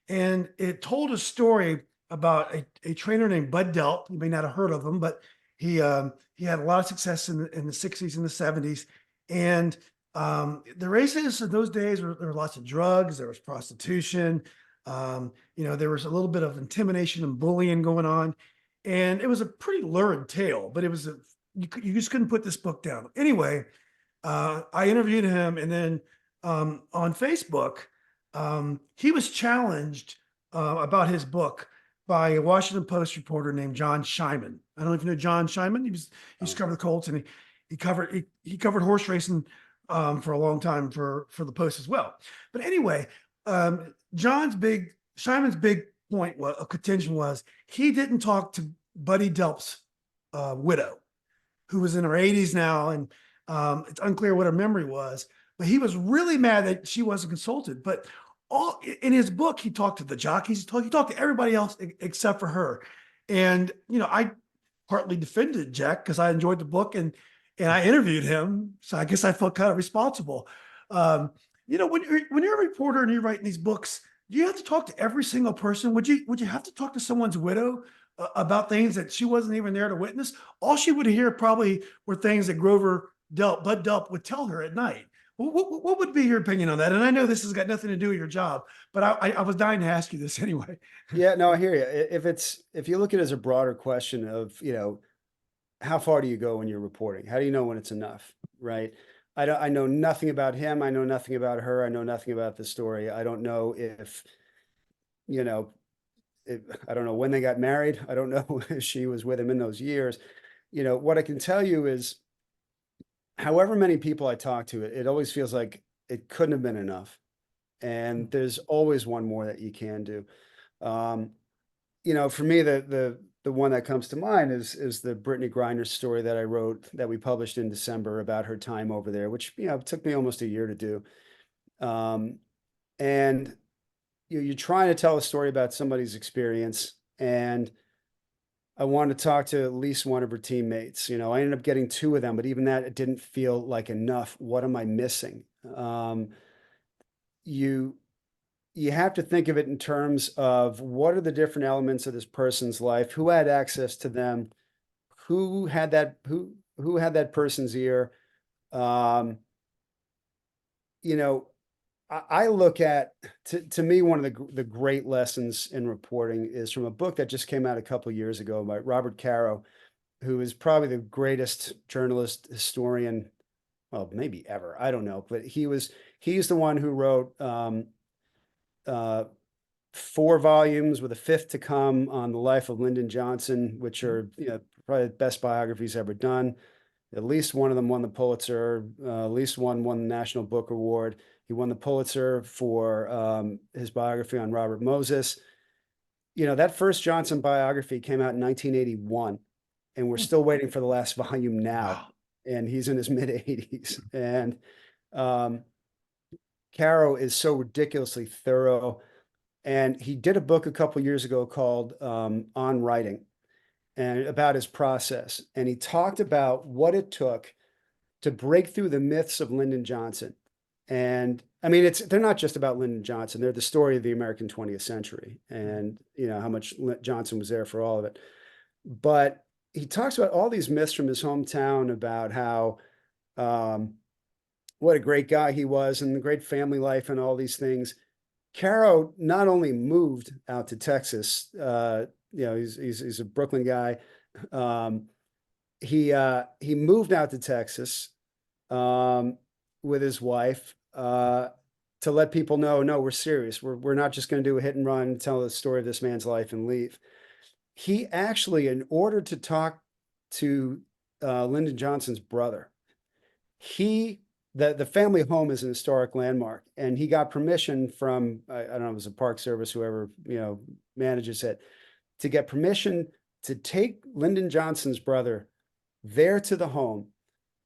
and it told a story about a trainer named Bud Delp. You may not have heard of him, but he had a lot of success in the '60s and the '70s. And the races of those days there were lots of drugs, there was prostitution, there was a little bit of intimidation and bullying going on, and it was a pretty lurid tale. But you just couldn't put this book down. Anyway, I interviewed him, and then on Facebook, he was challenged about his book by a Washington Post reporter named John Shyman. I don't know if you know John Shyman. He used to cover the Colts, and he covered horse racing for a long time for the Post as well. But anyway, Shyman's big point of contention was he didn't talk to Buddy Delp's widow, who was in her 80s now, and it's unclear what her memory was. But he was really mad that she wasn't consulted. But all in his book, he talked to the jockeys, he talked to everybody else except for her. And I partly defended Jack because I enjoyed the book, and I interviewed him, so I guess I felt kind of responsible. When you're a reporter and you're writing these books, do you have to talk to every single person? Would you have to talk to someone's widow about things that she wasn't even there to witness? All she would hear probably were things that Bud Delp would tell her at night. What would be your opinion on that? And I know this has got nothing to do with your job, but I was dying to ask you this anyway. Yeah, no, I hear you. If you look at it as a broader question of, how far do you go when you're reporting? How do you know when it's enough, right? I know nothing about him. I know nothing about her. I know nothing about the story. I don't know I don't know when they got married. I don't know if she was with him in those years. What I can tell you is, however many people I talk to, it always feels like it couldn't have been enough. And there's always one more that you can do. For me, the one that comes to mind is the Brittany Griner story that I wrote, that we published in December, about her time over there, which, took me almost a year to do. And you're trying to tell a story about somebody's experience, and I wanted to talk to at least one of her teammates. I ended up getting two of them, but even that, it didn't feel like enough. What am I missing? You have to think of it in terms of, what are the different elements of this person's life, who had access to them, who had that person's ear. I look at, to me, one of the great lessons in reporting is from a book that just came out a couple of years ago by Robert Caro, who is probably the greatest journalist historian, well, maybe ever. I don't know, but he's the one who wrote 4 volumes with a 5th to come on the life of Lyndon Johnson, which are, probably the best biographies ever done. At least one of them won the Pulitzer. At least one won the National Book Award. He won the Pulitzer for his biography on Robert Moses. You know, that first Johnson biography came out in 1981, and we're still waiting for the last volume now. Wow. And he's in his mid 80s. And Caro is so ridiculously thorough. And he did a book a couple years ago called On Writing, and about his process. And he talked about what it took to break through the myths of Lyndon Johnson. And I mean, they're not just about Lyndon Johnson. They're the story of the American 20th century, and you know how much Johnson was there for all of it. But he talks about all these myths from his hometown about how what a great guy he was and the great family life and all these things. Caro not only moved out to Texas, you know, he's a Brooklyn guy. He moved out to Texas with his wife to let people know, no, we're serious. We're not just going to do a hit and run, tell the story of this man's life and leave. He actually, in order to talk to Lyndon Johnson's brother, the family home is an historic landmark, and he got permission from, I don't know, it was a Park Service, whoever, you know, manages it, to get permission to take Lyndon Johnson's brother there to the home,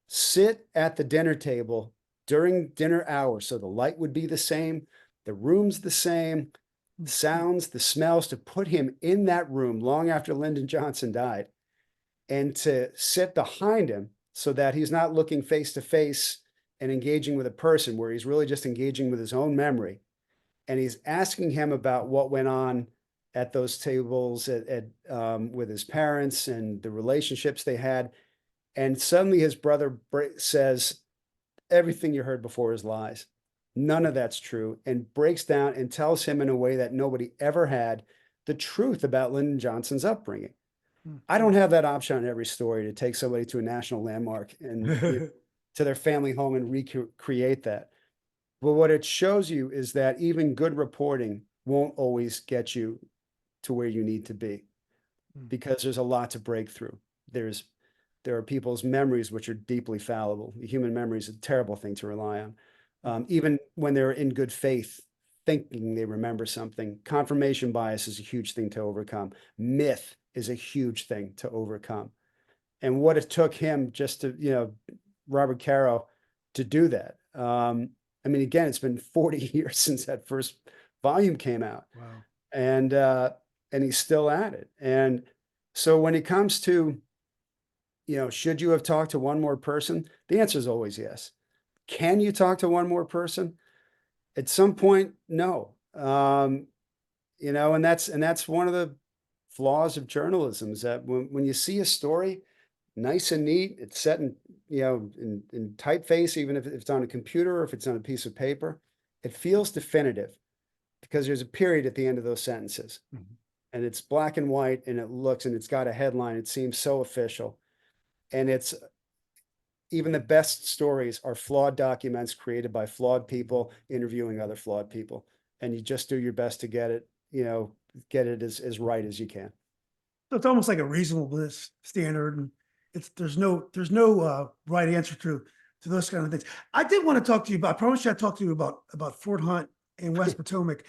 sit at the dinner table during dinner hours. So the light would be the same, the room's the same, the sounds, the smells, to put him in that room long after Lyndon Johnson died, and to sit behind him so that he's not looking face to face and engaging with a person, where he's really just engaging with his own memory. And he's asking him about what went on at those tables with his parents and the relationships they had. And suddenly his brother says, everything you heard before is lies. None of that's true, and breaks down and tells him in a way that nobody ever had the truth about Lyndon Johnson's upbringing. I don't have that option on every story, to take somebody to a national landmark and to their family home and recreate that. But what it shows you is that even good reporting won't always get you to where you need to be, because there's a lot to break through. There are people's memories which are deeply fallible. The human memory is a terrible thing to rely on. Even when they're in good faith, thinking they remember something. Confirmation bias is a huge thing to overcome. Myth is a huge thing to overcome. And what it took him just to, you know, Robert Caro, to do that. I mean, again, it's been 40 years since that first volume came out. Wow. And he's still at it. And so when it comes to, you know, should you have talked to one more person? The answer is always yes. Can you talk to one more person? At some point, no. You know, and that's one of the flaws of journalism, is that when you see a story nice and neat, it's set in, you know, in typeface, even if it's on a computer or if it's on a piece of paper, it feels definitive because there's a period at the end of those sentences. And it's black and white, and it's got a headline. It seems so official. And it's, even the best stories are flawed documents created by flawed people interviewing other flawed people. And you just do your best to get it, you know, get it as right as you can. So it's almost like a reasonableness standard, and there's no right answer to those kind of things. I did want to talk to you about. I promised you I'd talk to you about Fort Hunt in West Potomac.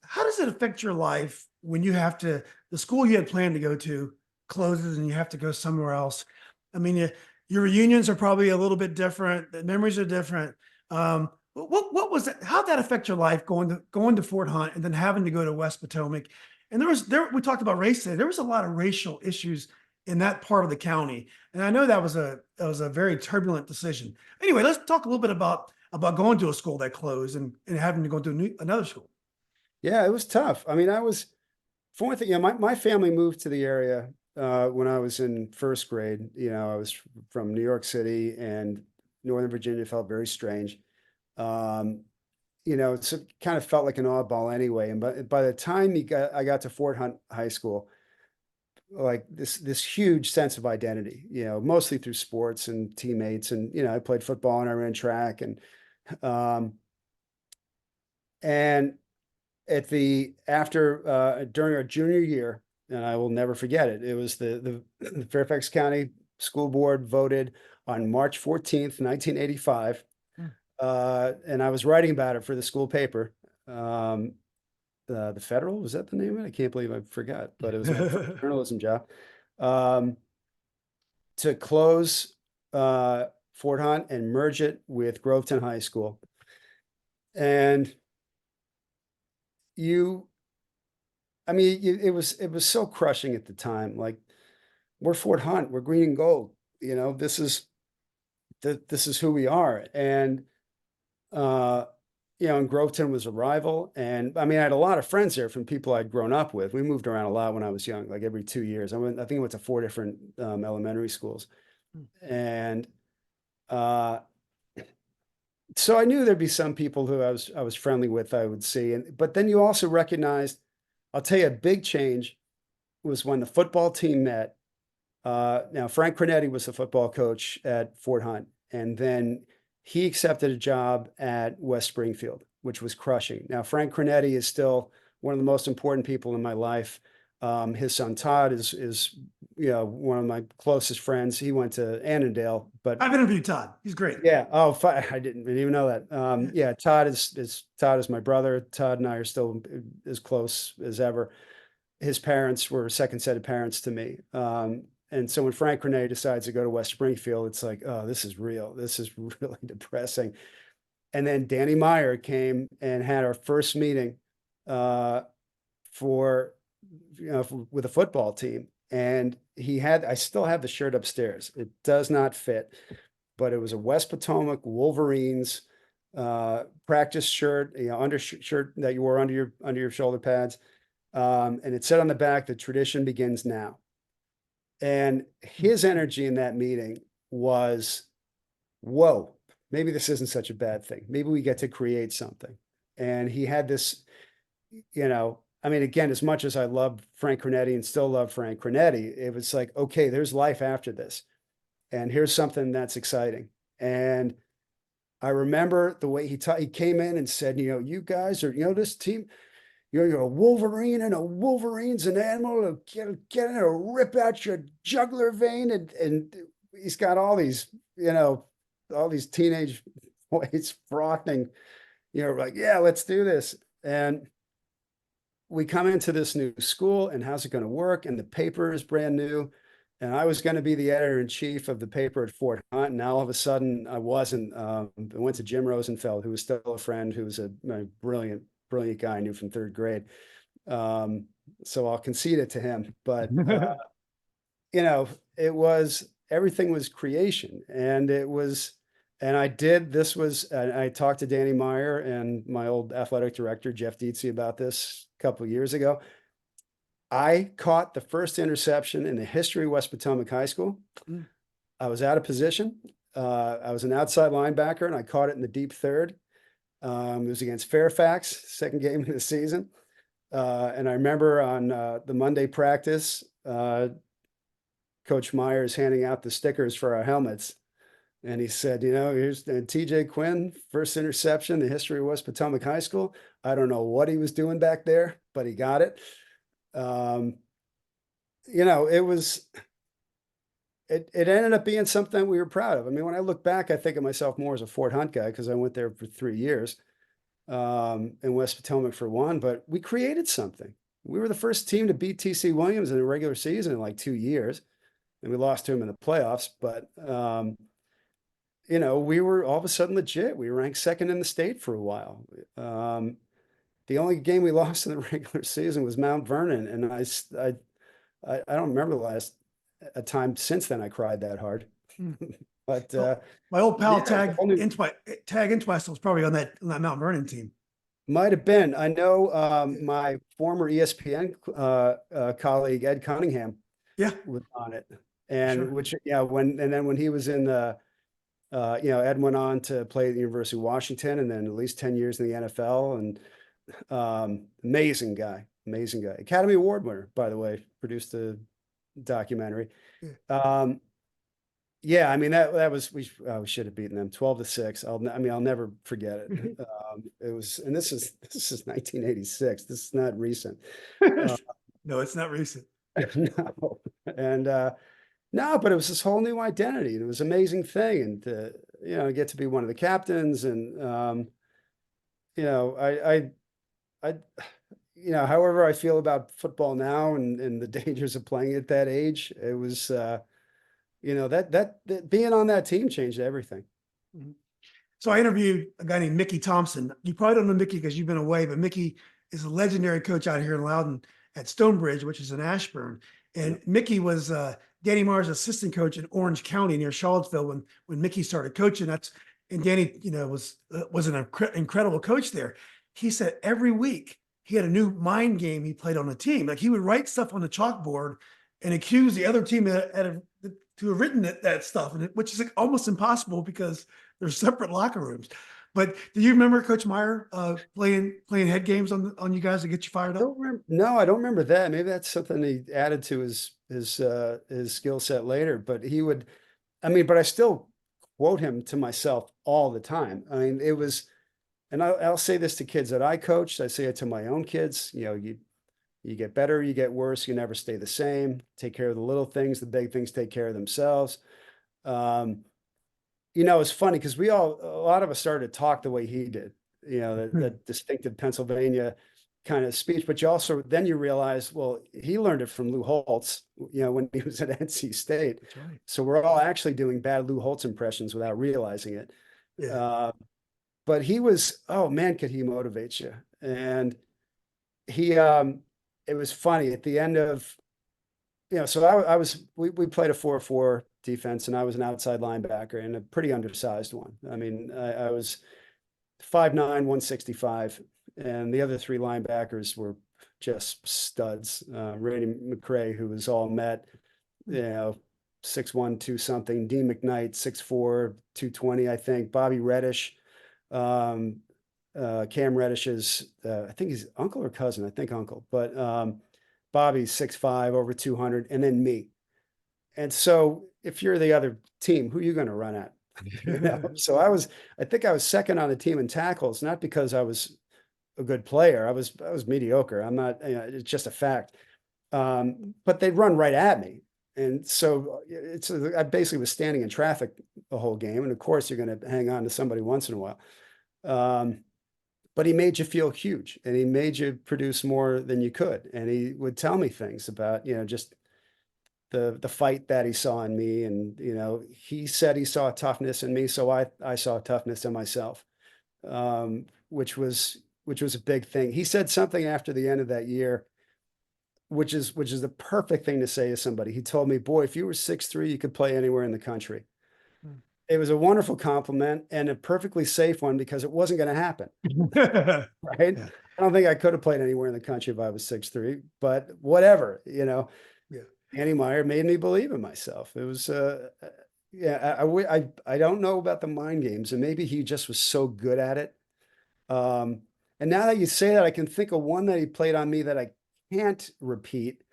How does it affect your life when you have to, the school you had planned to go to closes and you have to go somewhere else? I mean, your reunions are probably a little bit different. The memories are different. What was that? How'd that affect your life going to Fort Hunt and then having to go to West Potomac? And we talked about race today. There was a lot of racial issues in that part of the county, and I know that was a very turbulent decision. Anyway, let's talk a little bit about going to a school that closed and having to go to another school. Yeah, it was tough. I mean, for one thing, yeah, my family moved to the area when I was in first grade. You know, I was from New York City, and Northern Virginia felt very strange. You know, it kind of felt like an oddball anyway. And by the time I got to Fort Hunt High School, like this huge sense of identity, you know, mostly through sports and teammates. And, you know, I played football and I ran track, and during our junior year, and I will never forget it, it was the Fairfax County school board voted on March 14th, 1985. Hmm. And I was writing about it for the school paper. The Federal, was that the name of it? I can't believe I forgot, but it was my first journalism job. To close Fort Hunt and merge it with Groveton High School. And it was so crushing at the time. Like, we're Fort Hunt, we're green and gold. This is who we are. And and Groveton was a rival. And I had a lot of friends there from people I'd grown up with. We moved around a lot when I was young, like every 2 years. I think I went to 4 different elementary schools. And so I knew there'd be some people who I was friendly with, I would see. But then you also recognized, I'll tell you, a big change was when the football team met. Now, Frank Cornetti was the football coach at Fort Hunt, and then he accepted a job at West Springfield, which was crushing. Now, Frank Cornetti is still one of the most important people in my life. His son Todd is one of my closest friends. He went to Annandale, but I've interviewed Todd. He's great. yeah. Oh, I didn't even know that. Yeah, Todd is my brother. Todd and I are still as close as ever. His parents were a second set of parents to me. And so when Frank Cornetti decides to go to West Springfield, it's like, oh, this is real. This is really depressing. And then Danny Meyer came and had our first meeting with a football team. And I still have the shirt upstairs. It does not fit, but it was a West Potomac Wolverines practice shirt, undershirt that you wore under your shoulder pads. And it said on the back, "The tradition begins now." And his energy in that meeting was, whoa, maybe this isn't such a bad thing. Maybe we get to create something. And he had this, again, as much as I love Frank Cornetti and still love Frank Cornetti, it was like, okay, there's life after this. And here's something that's exciting. And I remember the way he came in and said, you guys are, this team, you're a Wolverine, and a Wolverine's an animal. Get in there, rip out your jugular vein. And he's got all these, all these teenage boys frothing, like, yeah, let's do this. And we come into this new school, and how's it going to work? And the paper is brand new. And I was going to be the editor-in-chief of the paper at Fort Hunt. And now all of a sudden I wasn't. I went to Jim Rosenfeld, who was still a friend, who was a brilliant guy I knew from 3rd grade. So I'll concede it to him, but everything was creation, and I talked to Danny Meyer and my old athletic director, Jeff Dietze, about this a couple of years ago. I caught the first interception in the history of West Potomac High School. I was out of position. I was an outside linebacker, and I caught it in the deep third. It was against Fairfax, second game of the season. And I remember on the Monday practice, Coach Myers handing out the stickers for our helmets. And he said, here's TJ Quinn, first interception in the history of West Potomac High School. I don't know what he was doing back there, but he got it. It ended up being something we were proud of. When I look back, I think of myself more as a Fort Hunt guy because I went there for 3 years, in West Potomac for 1, but we created something. We were the first team to beat TC Williams in the regular season in like 2 years, and we lost to him in the playoffs. But, we were all of a sudden legit. We were ranked 2nd in the state for a while. The only game we lost in the regular season was Mount Vernon, and I don't remember a time since then I cried that hard. But my old pal yeah, Tag Intwestel was probably on that Mount Vernon team. Might have been. I know my former ESPN colleague Ed Cunningham, was on it, and when he was in Ed went on to play at the University of Washington, and then at least 10 years in the NFL, and amazing guy, Academy Award winner, by the way, produced a documentary. That was, we should have beaten them 12-6. I'll never forget it. It was, and this is 1986. This is not recent. No, it's not recent. No. And No, but it was this whole new identity, and it was an amazing thing. And get to be one of the captains, and you know, I, however I feel about football now, and the dangers of playing at that age, it was, that being on that team changed everything. Mhm. So I interviewed a guy named Mickey Thompson. You probably don't know Mickey because you've been away, but Mickey is a legendary coach out here in Loudon at Stonebridge, which is in Ashburn. Yeah. And Mickey was Danny Marr's assistant coach in Orange County near Charlottesville when Mickey started coaching. And Danny, was an incredible coach there. He said every week he had a new mind game he played on the team. Like he would write stuff on the chalkboard and accuse the other team to have written that stuff, which is like almost impossible because they're separate locker rooms. But do you remember Coach Meyer playing head games on you guys to get you fired I up? don't remember. No, I don't remember that. Maybe that's something he added to his skill set later. But he would, I mean, but I still quote him to myself all the time. I mean, it was, and I'll say this to kids that I coached. I say it to my own kids. You get better, you get worse. You never stay the same. Take care of the little things. The big things take care of themselves. Um, it's funny because a lot of us started to talk the way he did, that distinctive Pennsylvania kind of speech. But then you realize, well, he learned it from Lou Holtz, when he was at NC State. That's right. So we're all actually doing bad Lou Holtz impressions without realizing it. Yeah. But he was, oh man, could he motivate you? And it was funny at the end of, so we played a 4-4 defense, and I was an outside linebacker and a pretty undersized one. I mean, I was 5'9", 165, and the other three linebackers were just studs. Randy McCray, who was all met, 6'1", 2 something. Dean McKnight, 6'4", 220, I think. Bobby Reddish, Cam Reddish's, I think he's uncle or cousin, I think uncle, but Bobby's 6'5", over 200, and then me. And so if you're the other team, who are you going to run at? So I think I was second on the team in tackles, not because I was a good player. I was mediocre. I'm not, it's just a fact. But they'd run right at me. And so I basically was standing in traffic the whole game. And of course you're going to hang on to somebody once in a while. But he made you feel huge, and he made you produce more than you could. And he would tell me things about, just the fight that he saw in me. And, he said he saw toughness in me. So I saw toughness in myself, which was a big thing. He said something after the end of that year, which is the perfect thing to say to somebody. He told me, boy, if you were 6'3", you could play anywhere in the country. It was a wonderful compliment and a perfectly safe one because it wasn't going to happen. Right. Yeah. I don't think I could have played anywhere in the country if I was 6'3", but whatever, Yeah. Andy Meyer made me believe in myself. It was, I don't know about the mind games, and maybe he just was so good at it. And now that you say that, I can think of one that he played on me that I can't repeat,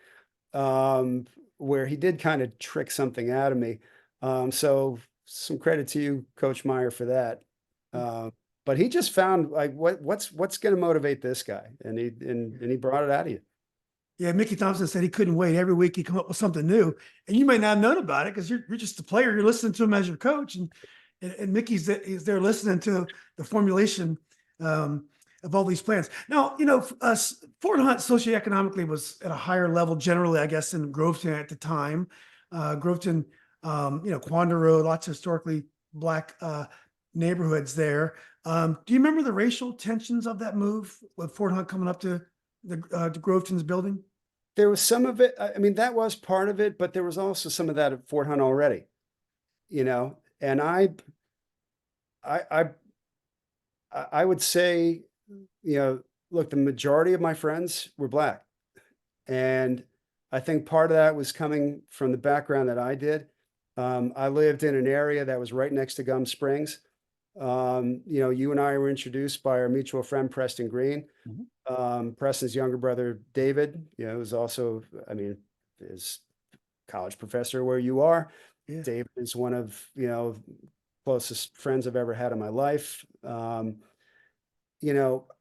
where he did kind of trick something out of me. So some credit to you, Coach Meyer, for that. But he just found like what's going to motivate this guy, and he brought it out of you. Yeah, Mickey Thompson said he couldn't wait. Every week he'd come up with something new, and you may not have known about it because you're just a player. You're listening to him as your coach, and Mickey's is there listening to the formulation of all these plans. Now, Fort Hunt socioeconomically was at a higher level generally, I guess, than Groveton at the time. Groveton, Quandah Road, lots of historically Black neighborhoods there. Do you remember the racial tensions of that move with Fort Hunt coming up to the Groveton's building? There was some of it. I mean, that was part of it, but there was also some of that at Fort Hunt already, and I would say, look, the majority of my friends were Black. And I think part of that was coming from the background that I did. I lived in an area that was right next to Gum Springs. You and I were introduced by our mutual friend, Preston Green. Preston's younger brother, David, was also, is college professor where you are. Yeah. David is one of, closest friends I've ever had in my life.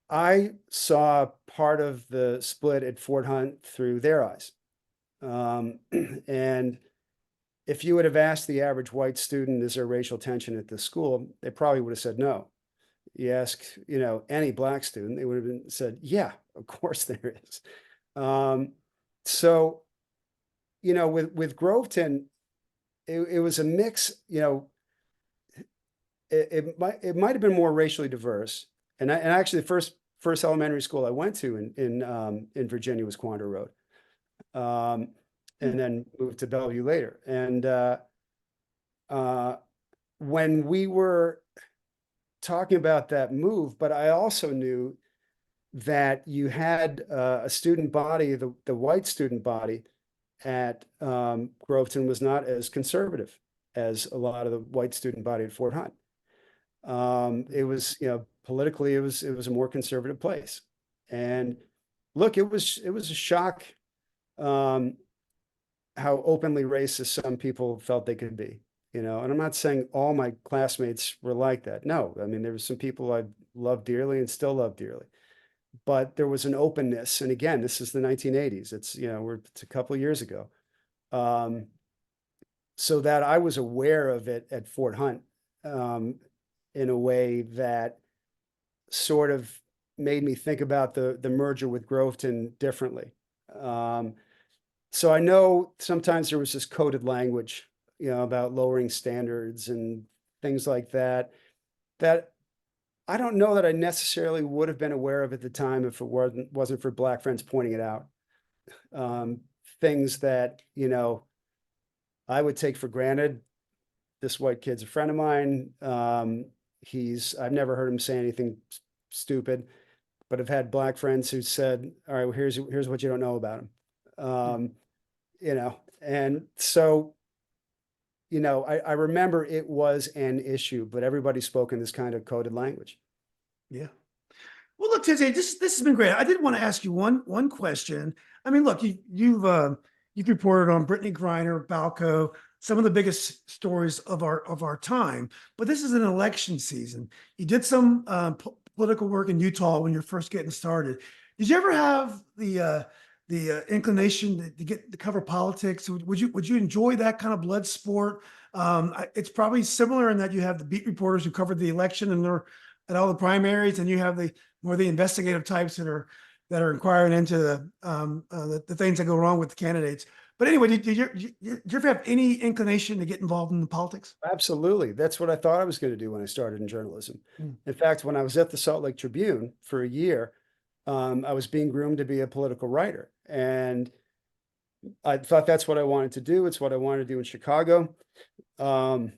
I saw part of the split at Fort Hunt through their eyes. And if you would have asked the average white student, is there racial tension at this school? They probably would have said no. You ask, any black student, they would have said, yeah, of course there is. So, with Groveton, it was a mix, it might have been more racially diverse. And actually the first elementary school I went to in Virginia was Quander Road. And then moved to Bellevue later. And when we were talking about that move, but I also knew that you had a student body, the white student body at Groveton was not as conservative as a lot of the white student body at Fort Hunt. It was, politically, it was a more conservative place. And look, it was a shock how openly racist some people felt they could be, and I'm not saying all my classmates were like that. No, I mean, there were some people I loved dearly and still love dearly, but there was an openness. And again, this is the 1980s. It's, it's a couple of years ago. So that I was aware of it at Fort Hunt, in a way that sort of made me think about the merger with Groveton differently. So I know sometimes there was this coded language, about lowering standards and things like that, that I don't know that I necessarily would have been aware of at the time if it wasn't for black friends pointing it out. Things that, I would take for granted. This white kid's a friend of mine. I've never heard him say anything stupid, but I've had black friends who said, all right, well, here's what you don't know about him. And so, I remember it was an issue, but everybody spoke in this kind of coded language. Yeah. Well, look, TJ, this has been great. I did want to ask you one question. I mean, look, you've reported on Brittany Griner, Balco, some of the biggest stories of our time. But this is an election season. You did some political work in Utah when you're first getting started. Did you ever have the inclination to cover politics? Would you enjoy that kind of blood sport? It's probably similar in that you have the beat reporters who covered the election and they're at all the primaries, and you have the investigative types that are inquiring into the things that go wrong with the candidates. But anyway, did you ever have any inclination to get involved in the politics? Absolutely. That's what I thought I was going to do when I started in journalism. In fact, when I was at the Salt Lake Tribune for a year, I was being groomed to be a political writer. And I thought that's what I wanted to do. It's what I wanted to do in Chicago. And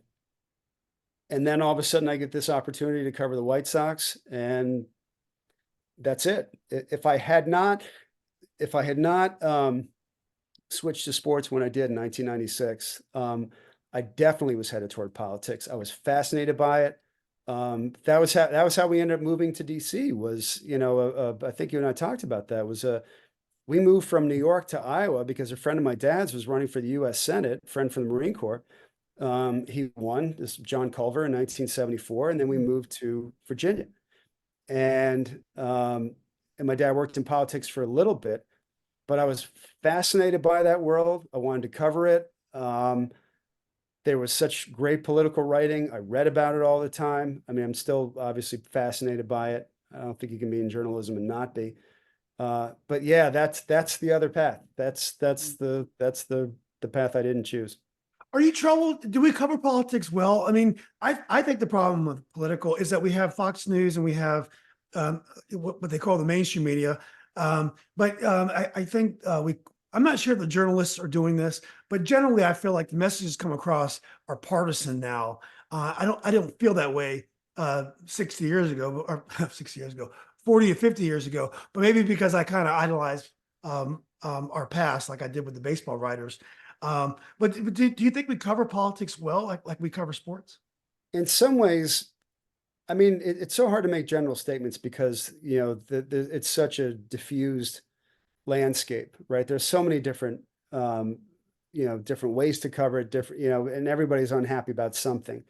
then all of a sudden I get this opportunity to cover the White Sox, and that's it. If I had not switched to sports when I did in 1996, I definitely was headed toward politics. I was fascinated by it. That was how we ended up moving to DC. Was, I think you and I talked about that. We moved from New York to Iowa because a friend of my dad's was running for the U.S. Senate, a friend from the Marine Corps. He won, this John Culver, in 1974, and then we moved to Virginia. And my dad worked in politics for a little bit, but I was fascinated by that world. I wanted to cover it. There was such great political writing. I read about it all the time. I mean, I'm still obviously fascinated by it. I don't think you can be in journalism and not be. But yeah, that's the other path. That's the path I didn't choose. Are you troubled? Do we cover politics well? I mean, I think the problem with political is that we have Fox News and we have what they call the mainstream media. I think I'm not sure if the journalists are doing this, but generally I feel like the messages come across are partisan now. I don't feel that way 60 years ago, or 60 years ago, 40 or 50 years ago, but maybe because I kind of idolized our past, like I did with the baseball writers. But do you think we cover politics well, like we cover sports? In some ways, I mean, it's so hard to make general statements because, it's such a diffused landscape, right? There's so many different, different ways to cover it, and everybody's unhappy about something.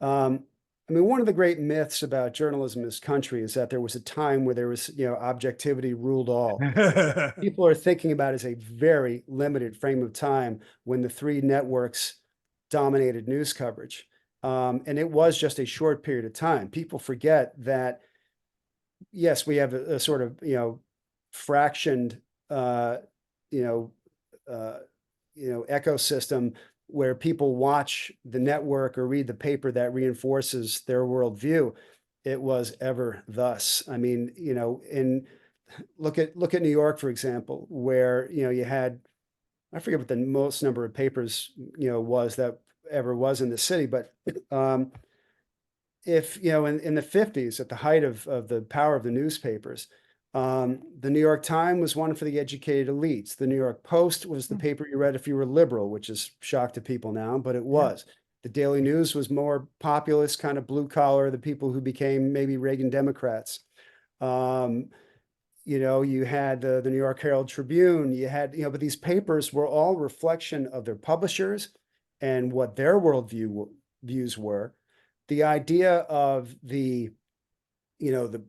I mean, one of the great myths about journalism in this country is that there was a time where there was, objectivity ruled all. People are thinking about it as a very limited frame of time when the three networks dominated news coverage. And it was just a short period of time. People forget that, yes, we have a sort of, fractioned, you know, ecosystem where people watch the network or read the paper that reinforces their worldview. It was ever thus. I mean, look at New York, for example, where, you had, I forget what the most number of papers, was that ever was in the city, but if, in the 50s, at the height of the power of the newspapers, the New York Times was one for the educated elites. The New York Post was the paper you read if you were liberal, which is shock to people now, but it was. The Daily News was more populist, kind of blue collar, the people who became maybe Reagan Democrats. You had the New York Herald Tribune, you had, but these papers were all reflection of their publishers and what their views were. The idea of the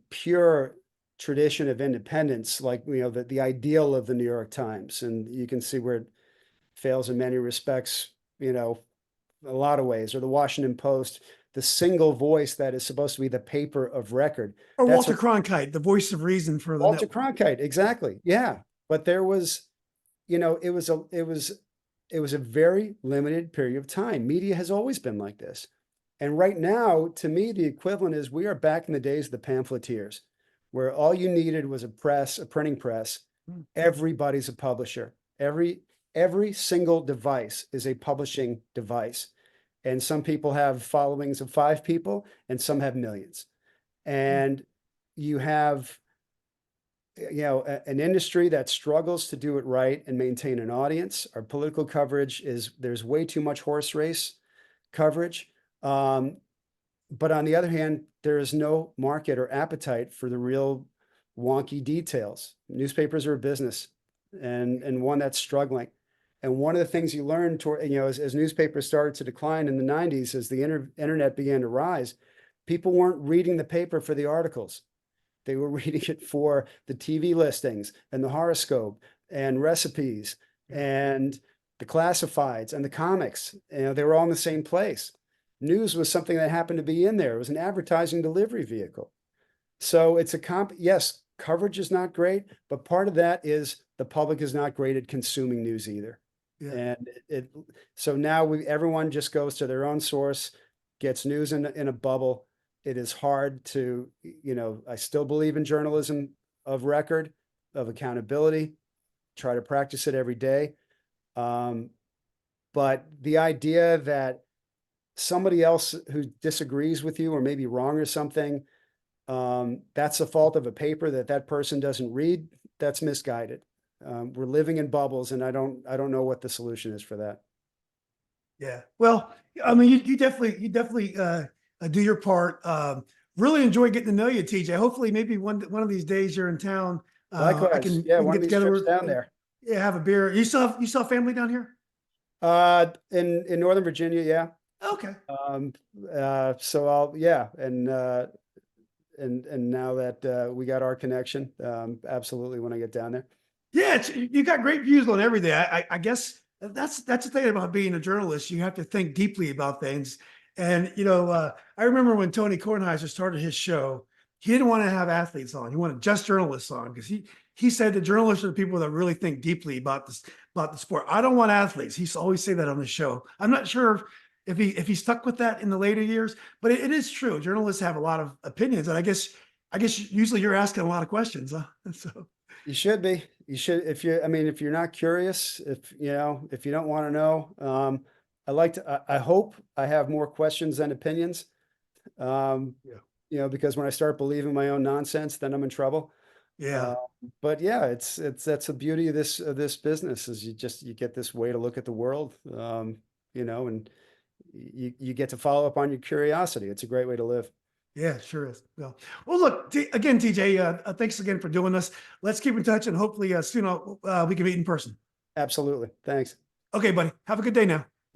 pure tradition of independence, like, the ideal of the New York Times, and you can see where it fails in many respects, a lot of ways, or the Washington Post, the single voice that is supposed to be the paper of record. Or Walter Cronkite, the voice of reason for the Walter network. Cronkite, exactly. Yeah. But there was, it was a very limited period of time. Media has always been like this. And right now, to me, the equivalent is we are back in the days of the pamphleteers, where all you needed was a printing press. Everybody's a publisher. Every single device is a publishing device. And some people have followings of 5 people and some have millions. And you have, an industry that struggles to do it right and maintain an audience. Our political coverage there's way too much horse race coverage. But on the other hand, there is no market or appetite for the real wonky details. Newspapers are a business and one that's struggling. And one of the things you learn as newspapers started to decline in the 90s, as the internet began to rise, people weren't reading the paper for the articles. They were reading it for the TV listings and the horoscope and recipes and the classifieds and the comics. They were all in the same place. News was something that happened to be in there. It was an advertising delivery vehicle. So it's yes, coverage is not great, but part of that is the public is not great at consuming news either. Yeah. And so now everyone just goes to their own source, gets news in a bubble. It is hard to, I still believe in journalism of record, of accountability, try to practice it every day. But the idea that somebody else who disagrees with you or maybe wrong or something, that's the fault of a paper that person doesn't read, that's misguided. We're living in bubbles, and I don't know what the solution is for that. Yeah. Well, I mean, you definitely do your part. Really enjoy getting to know you, TJ. Hopefully, maybe one of these days you're in town. Likewise. We can one get of these together trips down there. Yeah, have a beer. You still have family down here? In Northern Virginia, yeah. Okay. So and now that we got our connection, absolutely when I get down there. Yeah, you got great views on everything. I guess that's the thing about being a journalist. You have to think deeply about things. And I remember when Tony Kornheiser started his show, he didn't want to have athletes on. He wanted just journalists on because he said the journalists are the people that really think deeply about the sport. I don't want athletes. He used to always say that on the show. I'm not sure if he stuck with that in the later years, but it is true. Journalists have a lot of opinions, and I guess usually you're asking a lot of questions, huh? So you should be. You should, if you're not curious, if you don't want to know, I hope I have more questions than opinions. Because when I start believing my own nonsense, then I'm in trouble. Yeah. But yeah, that's the beauty of this business is you get this way to look at the world, and you get to follow up on your curiosity. It's a great way to live. Yeah, sure is. Well, look, again, TJ, thanks again for doing this. Let's keep in touch and hopefully soon we can meet in person. Absolutely. Thanks. Okay, buddy. Have a good day now.